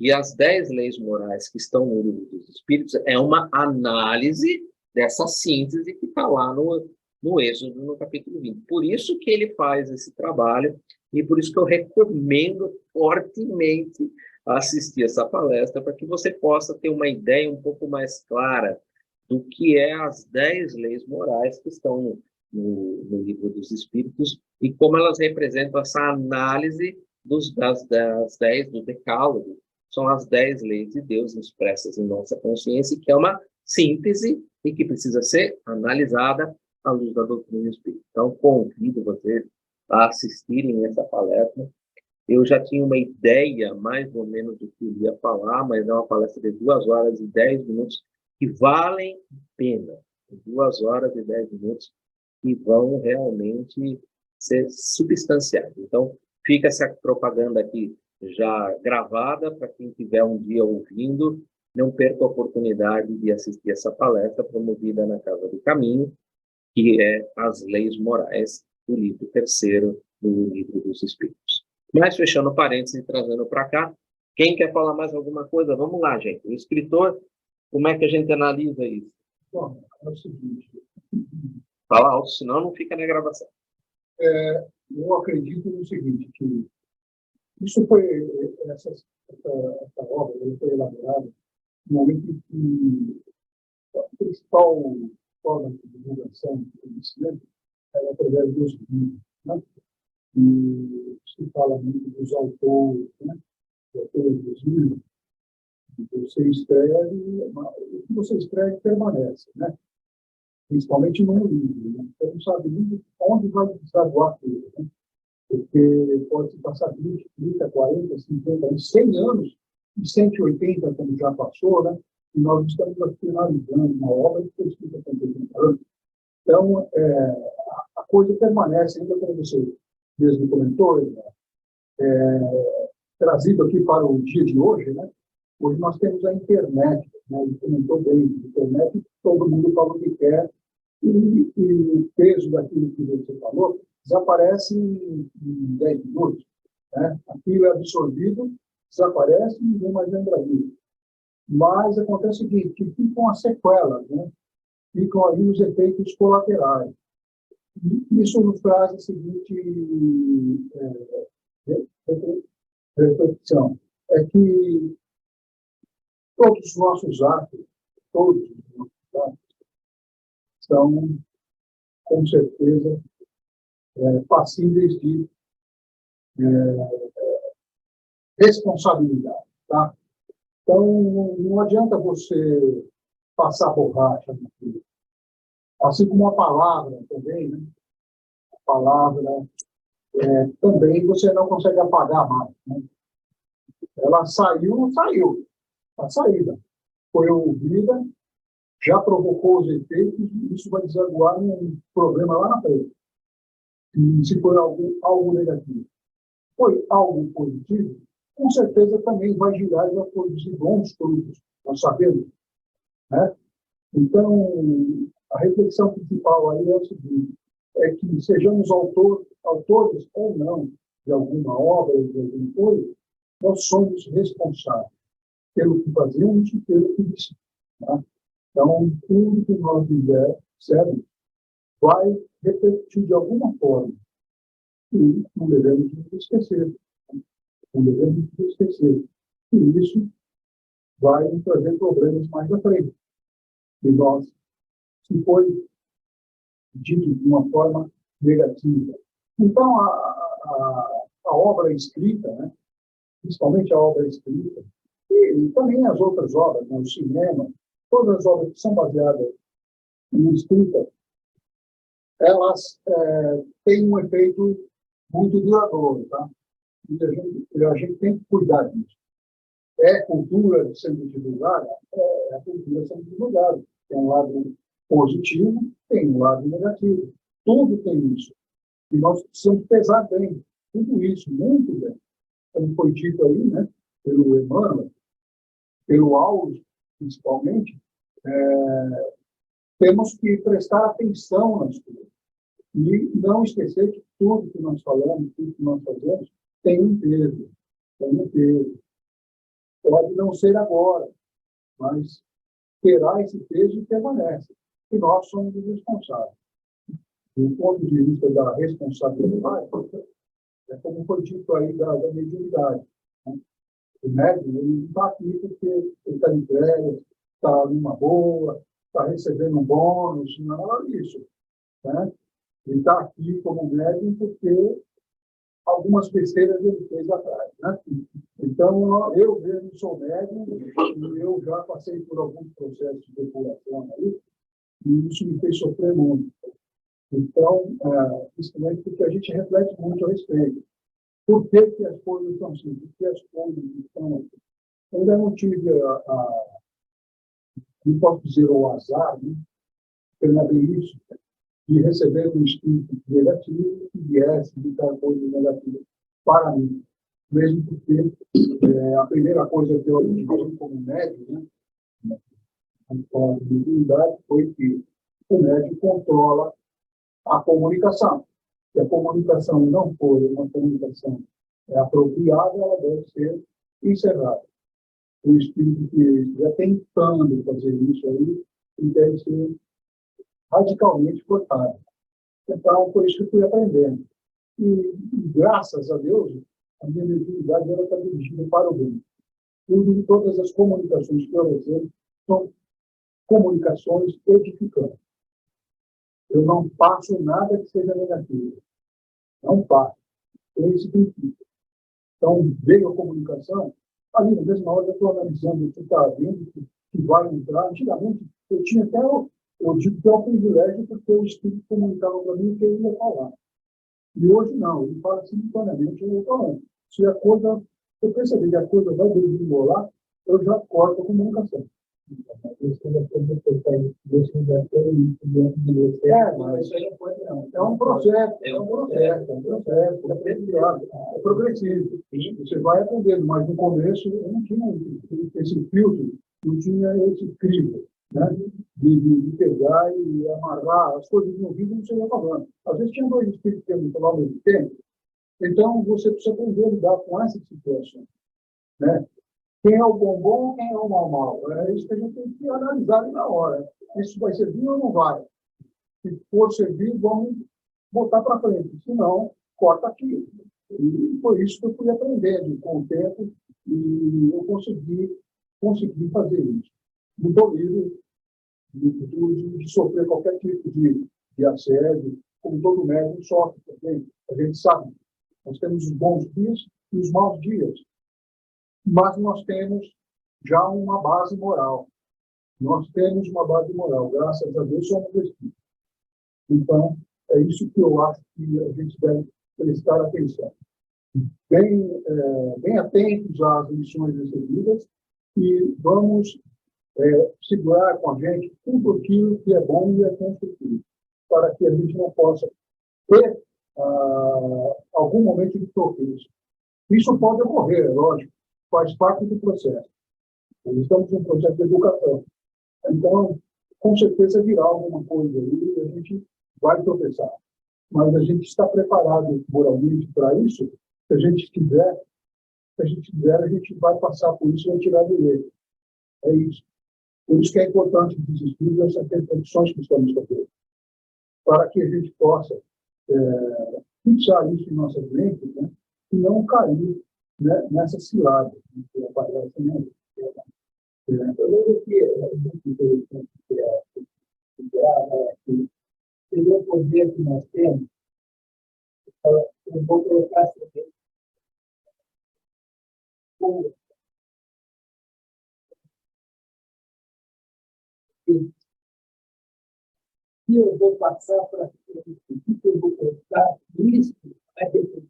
E as 10 leis morais que estão no livro dos Espíritos é uma análise dessa síntese que está lá no Êxodo, no capítulo 20. Por isso que ele faz esse trabalho e por isso que eu recomendo fortemente assistir essa palestra para que você possa ter uma ideia um pouco mais clara do que é as 10 leis morais que estão no livro dos Espíritos e como elas representam essa análise das 10 do decálogo. São as 10 leis de Deus expressas em nossa consciência, que é uma síntese e que precisa ser analisada à luz da doutrina espírita. Então, convido vocês a assistirem essa palestra. Eu já tinha uma ideia, mais ou menos, do que eu ia falar, mas é uma palestra de 2 horas e 10 minutos que valem a pena. 2 horas e 10 minutos que vão realmente ser substanciais. Então, fica essa propaganda aqui já gravada para quem estiver um dia ouvindo, não perca a oportunidade de assistir essa palestra promovida na Casa do Caminho, que é As Leis Morais, do livro terceiro do Livro dos Espíritos. Mas, fechando parênteses e trazendo para cá, quem quer falar mais alguma coisa? Vamos lá, gente. O escritor, como é que a gente analisa isso? Bom, é o seguinte. Fala alto, senão não fica na gravação. Eu acredito no seguinte, que isso foi, essa obra foi elaborada no momento em que a principal forma de divulgação do conhecimento era através dos livros, né? E se fala muito dos autores, né? Os autores dos livros. Você escreve, o que você escreve permanece, né? principalmente no livro, né? Você não sabe nem onde vai desaguar tudo, né? Porque pode se passar 20, 30, 40, 50, 100 anos, e 180, como já passou, né? E nós estamos aqui finalizando uma obra que foi escrita com 80 anos. Então, a coisa permanece, ainda como você mesmo comentou, trazido aqui para o dia de hoje, né? Hoje nós temos a internet, né? Ele comentou bem, a internet, todo mundo fala o que quer, e o peso daquilo que você falou desaparece em 10 minutos, né? Aquilo é absorvido, desaparece e ninguém mais lembra disso. Mas acontece o seguinte, que ficam as sequelas, né? Ficam ali os efeitos colaterais. E isso nos traz a seguinte reflexão, é que todos os nossos atos são, com certeza, passíveis de responsabilidade, tá? Então, não adianta você passar borracha naquilo. Assim como a palavra também, né? A palavra também você não consegue apagar mais, né? Ela saiu, não saiu. Está saída. Foi ouvida, já provocou os efeitos, e isso vai desaguar num problema lá na frente. E se for algo negativo. Foi algo positivo, com certeza também vai girar e vai produzir bons frutos, nós sabemos, né? Então, a reflexão principal aí é o seguinte, é que sejamos autores ou não de alguma obra, de alguma coisa, nós somos responsáveis pelo que fazemos e pelo que dizemos, tá? Então, tudo que nós fizermos vai repercutir de alguma forma. E não devemos nos esquecer. Não devemos nos esquecer. E isso vai nos trazer problemas mais à frente. E nós, se foi dito de uma forma negativa. Então, a obra escrita, né? Principalmente a obra escrita, e também as outras obras, né? O cinema, todas as obras que são baseadas em escrita, elas têm um efeito muito duradouro, tá? E a gente tem que cuidar disso. É cultura sendo divulgada? É a cultura sendo divulgada. Tem um lado positivo, tem um lado negativo. Tudo tem isso. E nós precisamos pesar bem tudo isso, muito bem. Como foi dito aí, né, pelo Emmanuel, pelo Aulus, principalmente, temos que prestar atenção nas coisas. E não esquecer que tudo que nós falamos, tudo que nós fazemos, tem um peso. Tem um peso. Pode não ser agora, mas terá esse peso e permanece. E nós somos os responsáveis. Do ponto de vista da responsabilidade, é como foi dito aí da mediunidade, né? O médium, ele não está aqui porque ele está em férias, está numa boa, está recebendo um bônus, não é nada disso, né? Ele está aqui como médium porque algumas besteiras ele fez atrás, né? Então, eu mesmo sou médium e eu já passei por alguns processos de depuração aí, e isso me fez sofrer muito. Então, principalmente porque a gente reflete muito a respeito. Por que as coisas estão assim? Por que as coisas estão assim? Eu ainda não tive não posso dizer o azar, né? Permanecer isso, de receber um espírito negativo que viesse de dar coisas negativas para mim. Mesmo porque a primeira coisa que eu aprendi como médium, né, com a mediunidade, foi que o médium controla a comunicação. Se a comunicação não for uma comunicação apropriada, ela deve ser encerrada. O espírito que estiver tentando fazer isso aí, ele deve ser radicalmente cortado. Então, por isso que eu fui aprendendo. E graças a Deus, a minha mediunidade está dirigida para o bem. Todas as comunicações que eu recebo são comunicações edificantes. Eu não passo nada que seja negativo. Não passo. É esse princípio. Então, veio a comunicação, ali na mesma hora eu estou analisando o que está vindo, que vai entrar. Antigamente, eu tinha até eu digo que é um privilégio porque o Espírito comunicava para mim o que ele ia falar. E hoje não, ele fala simultaneamente, eu vou falando. Se a coisa, eu perceber que a coisa vai desenrolar, eu já corto a comunicação. Mas isso aí não pode, não. É um processo, é progressivo. Você vai aprendendo, mas no começo eu não tinha esse filtro, não tinha esse crivo, né? De pegar e amarrar as coisas no vídeo, não sei falando. Às vezes tinha dois espíritos que eu falava ao mesmo tempo, então você precisa aprender a lidar com essa situação, né? Quem é o bom, quem é o mal. É isso que a gente tem que analisar ali na hora. Isso vai servir ou não vai? Se for servir, vamos botar para frente. Se não, corta aqui. E foi isso que eu fui aprendendo com o tempo e eu consegui fazer isso. Não estou livre de sofrer qualquer tipo de assédio, como todo médico sofre também. A gente sabe. Nós temos os bons dias e os maus dias. Mas nós temos já uma base moral. Nós temos uma base moral. Graças a Deus, somos espíritos. Então, é isso que eu acho que a gente deve prestar atenção. Bem atentos às lições recebidas e vamos segurar com a gente tudo aquilo que é bom e é construtivo, para que a gente não possa ter algum momento de tropeço. Isso pode ocorrer, é lógico, faz parte do processo. Nós estamos num processo de educação. Então, com certeza virá alguma coisa aí e a gente vai tropeçar. Mas a gente está preparado moralmente para isso. Se a gente quiser, a gente vai passar por isso e vai tirar do leito. É isso. Por isso que é importante dos estudos essas reflexões que estamos fazendo. Para que a gente possa fixar isso em nossas mentes, né, e não cair, né, nessa cilada que aparece, né? Eu lembro que o poder que nós temos, eu vou colocar assim, e eu vou passar para o que eu vou colocar, isso vai refletir.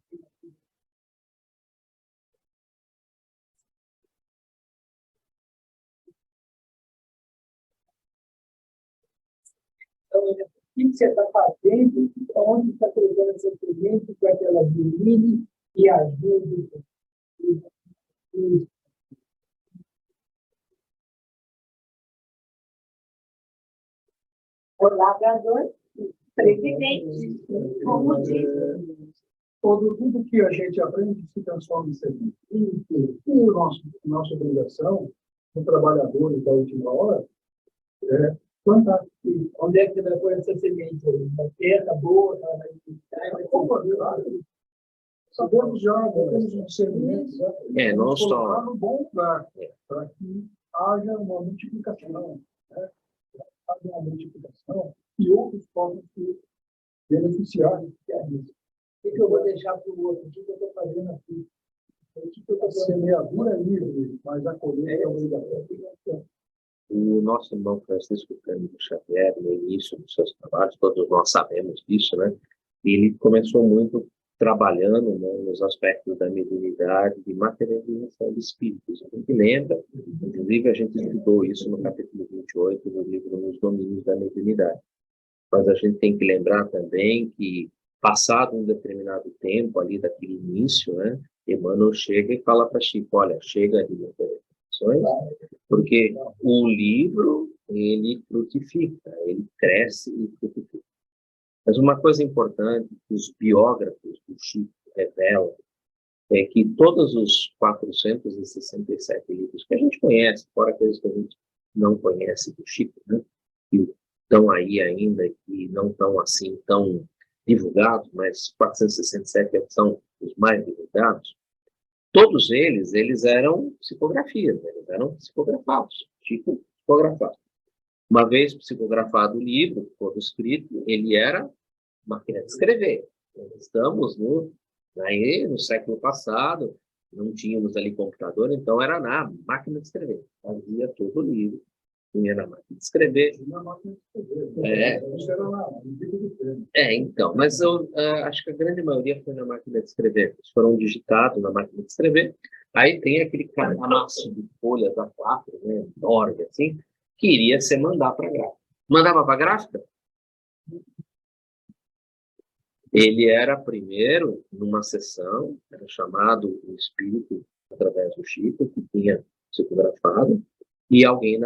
Então, o que você está fazendo, onde está colocando essa semente para que ela domine e ajude. O labrador, presidente, como diz. Tudo que a gente aprende se transforma em semente. E nossa obrigação, como trabalhadores da última hora, é plantar. Onde é que você vai pôr essa semente? Na terra boa, sabemos já, temos um sementes. Não só. No bom lugar, para que haja uma multiplicação. Né? Haja uma multiplicação e outros possam se beneficiar disso. O que eu vou deixar para o outro? O que eu estou fazendo aqui? A semeadura é livre, mas a colheita é obrigatória. O nosso irmão Francisco Cândido Xavier, no início dos seus trabalhos, todos nós sabemos disso, né? Ele começou muito trabalhando, né, nos aspectos da mediunidade e materialização de espíritos. A gente lembra, inclusive a gente estudou isso no capítulo 28 do livro Nos Domínios da Mediunidade. Mas a gente tem que lembrar também que, passado um determinado tempo ali daquele início, né, Emmanuel chega e fala para Chico, olha, chega de interpretações, porque o livro, ele frutifica, ele cresce e frutifica. Mas uma coisa importante que os biógrafos do Chico revelam é que todos os 467 livros que a gente conhece, fora aqueles que a gente não conhece do Chico, né, que estão aí ainda e não estão assim tão divulgados, mas 467 são os mais divulgados, todos eles eram psicografias, eles eram psicografados, Chico psicografado. Uma vez psicografado o livro, todo escrito, ele era máquina de escrever. Estamos no século passado, não tínhamos ali computador, então era na máquina de escrever. Fazia todo o livro punha na máquina de escrever. Na máquina de escrever. É. Isso era no bico do pé. Então, mas eu acho que a grande maioria foi na máquina de escrever. Eles foram digitados na máquina de escrever. Aí tem aquele calhamaço de folhas A4, né, enorme, assim, que iria ser mandar para a gráfica. Mandava para a gráfica? Ele era primeiro numa sessão, era chamado o espírito através do Chico, que tinha psicografado, e alguém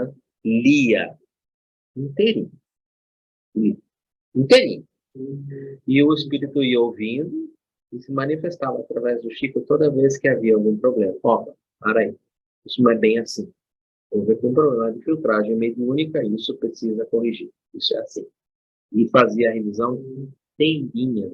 lia inteirinho. Inteirinho. E o espírito ia ouvindo e se manifestava através do Chico toda vez que havia algum problema. Opa, para aí. Isso não é bem assim. Houve um problema de filtragem mediúnica, isso precisa corrigir. Isso é assim. E fazia a revisão inteirinha.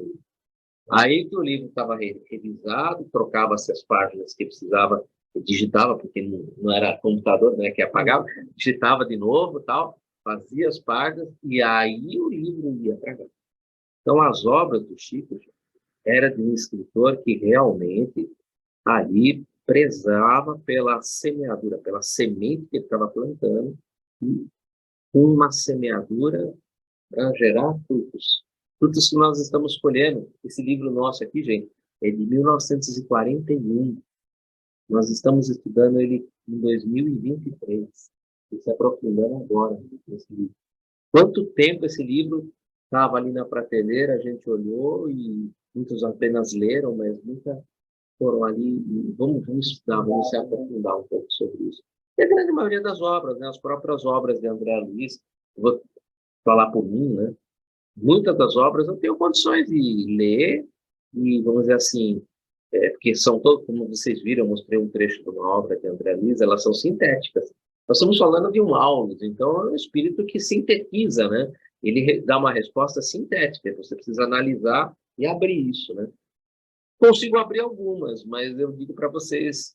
Aí que o livro estava revisado, trocava-se as páginas que precisava, digitava, porque não era computador, né, que apagava, digitava de novo, tal, fazia as páginas, e aí o livro ia para cá. Então, as obras do Chico era de um escritor que realmente ali prezava pela semeadura, pela semente que ele estava plantando, e uma semeadura para gerar frutos. Frutos que nós estamos colhendo. Esse livro nosso aqui, gente, é de 1941. Nós estamos estudando ele em 2023. E se aprofundando agora nesse livro. Quanto tempo esse livro estava ali na prateleira, a gente olhou e muitos apenas leram, mas nunca foram ali. E vamos estudar, vamos se aprofundar um pouco sobre isso. E a grande maioria das obras, né, as próprias obras de André Luiz, vou falar por mim, né? Muitas das obras eu tenho condições de ler e, vamos dizer assim, porque são todos, como vocês viram, eu mostrei um trecho de uma obra de André Luiz, elas são sintéticas. Nós estamos falando de um áudio, então é um espírito que sintetiza, né? Ele dá uma resposta sintética, você precisa analisar e abrir isso, né? Consigo abrir algumas, mas eu digo para vocês,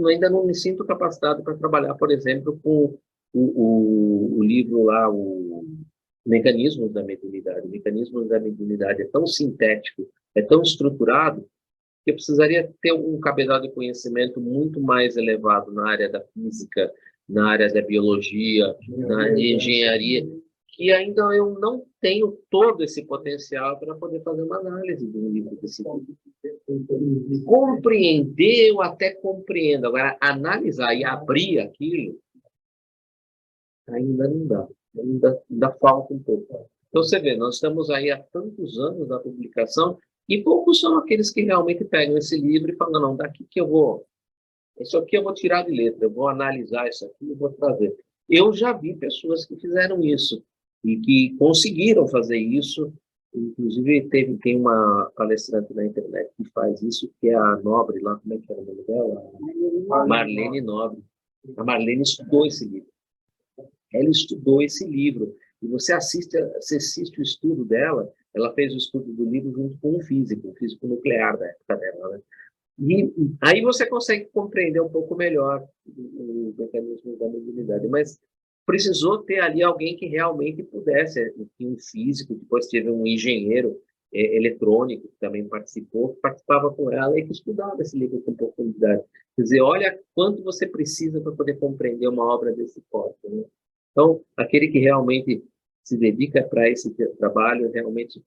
ainda não me sinto capacitado para trabalhar, por exemplo, com o livro lá, o Mecanismos da Mediunidade. O Mecanismos da Mediunidade é tão sintético, é tão estruturado, que eu precisaria ter um cabedal de conhecimento muito mais elevado na área da física, na área da biologia, na área de engenharia, que ainda eu não tenho todo esse potencial para poder fazer uma análise de um livro desse tipo. Compreender, eu até compreendo. Agora, analisar e abrir aquilo, ainda não dá. Ainda falta um pouco. Então, você vê, nós estamos aí há tantos anos da publicação e poucos são aqueles que realmente pegam esse livro e falam, não, daqui que eu vou... Isso aqui eu vou tirar de letra, eu vou analisar isso aqui e vou trazer. Eu já vi pessoas que fizeram isso e que conseguiram fazer isso. Inclusive, tem uma palestrante na internet que faz isso, que é a Nobre, lá, como é que era o nome dela? Marlene Nobre. A Marlene estudou esse livro. Ela estudou esse livro. E você assiste o estudo dela, ela fez o estudo do livro junto com um físico nuclear da época dela, né? E aí você consegue compreender um pouco melhor o mecanismo da mediunidade. Mas precisou ter ali alguém que realmente pudesse, um físico, depois teve um engenheiro eletrônico que também participou, que participava com ela e que estudava esse livro com profundidade. Quer dizer, olha quanto você precisa para poder compreender uma obra desse porte, né? Então, aquele que realmente se dedica para esse trabalho, realmente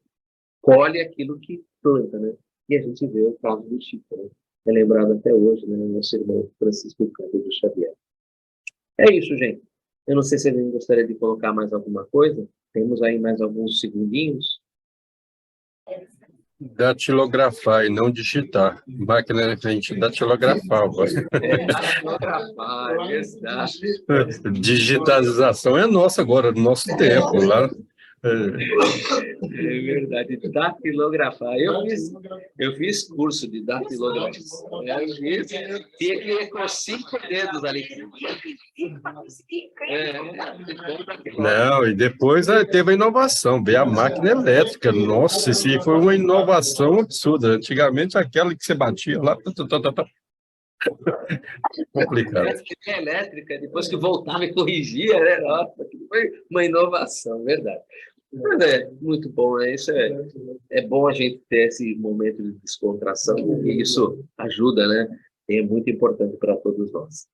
colhe aquilo que planta, né? E a gente vê o caso do Chico, né? É lembrado até hoje, né? Nosso irmão Francisco Cândido Xavier. É isso, gente. Eu não sei se alguém gostaria de colocar mais alguma coisa. Temos aí mais alguns segundinhos. Datilografar e não digitar. Máquina a gente datilografava. Datilografar, é verdade. Digitalização é nossa agora, do nosso tempo. Lá. É verdade, datilografar. Eu fiz curso de datilografação. Eu tinha que ir com 5 dedos ali. Não, e depois teve a inovação, veio a máquina elétrica. Nossa, isso aí foi uma inovação absurda. Antigamente, aquela que você batia lá... Complicado. Elétrica, depois que voltava e corrigia, né? Nossa, foi uma inovação, verdade. Mas é muito bom, né? Isso é bom a gente ter esse momento de descontração, porque isso ajuda, né? É muito importante para todos nós.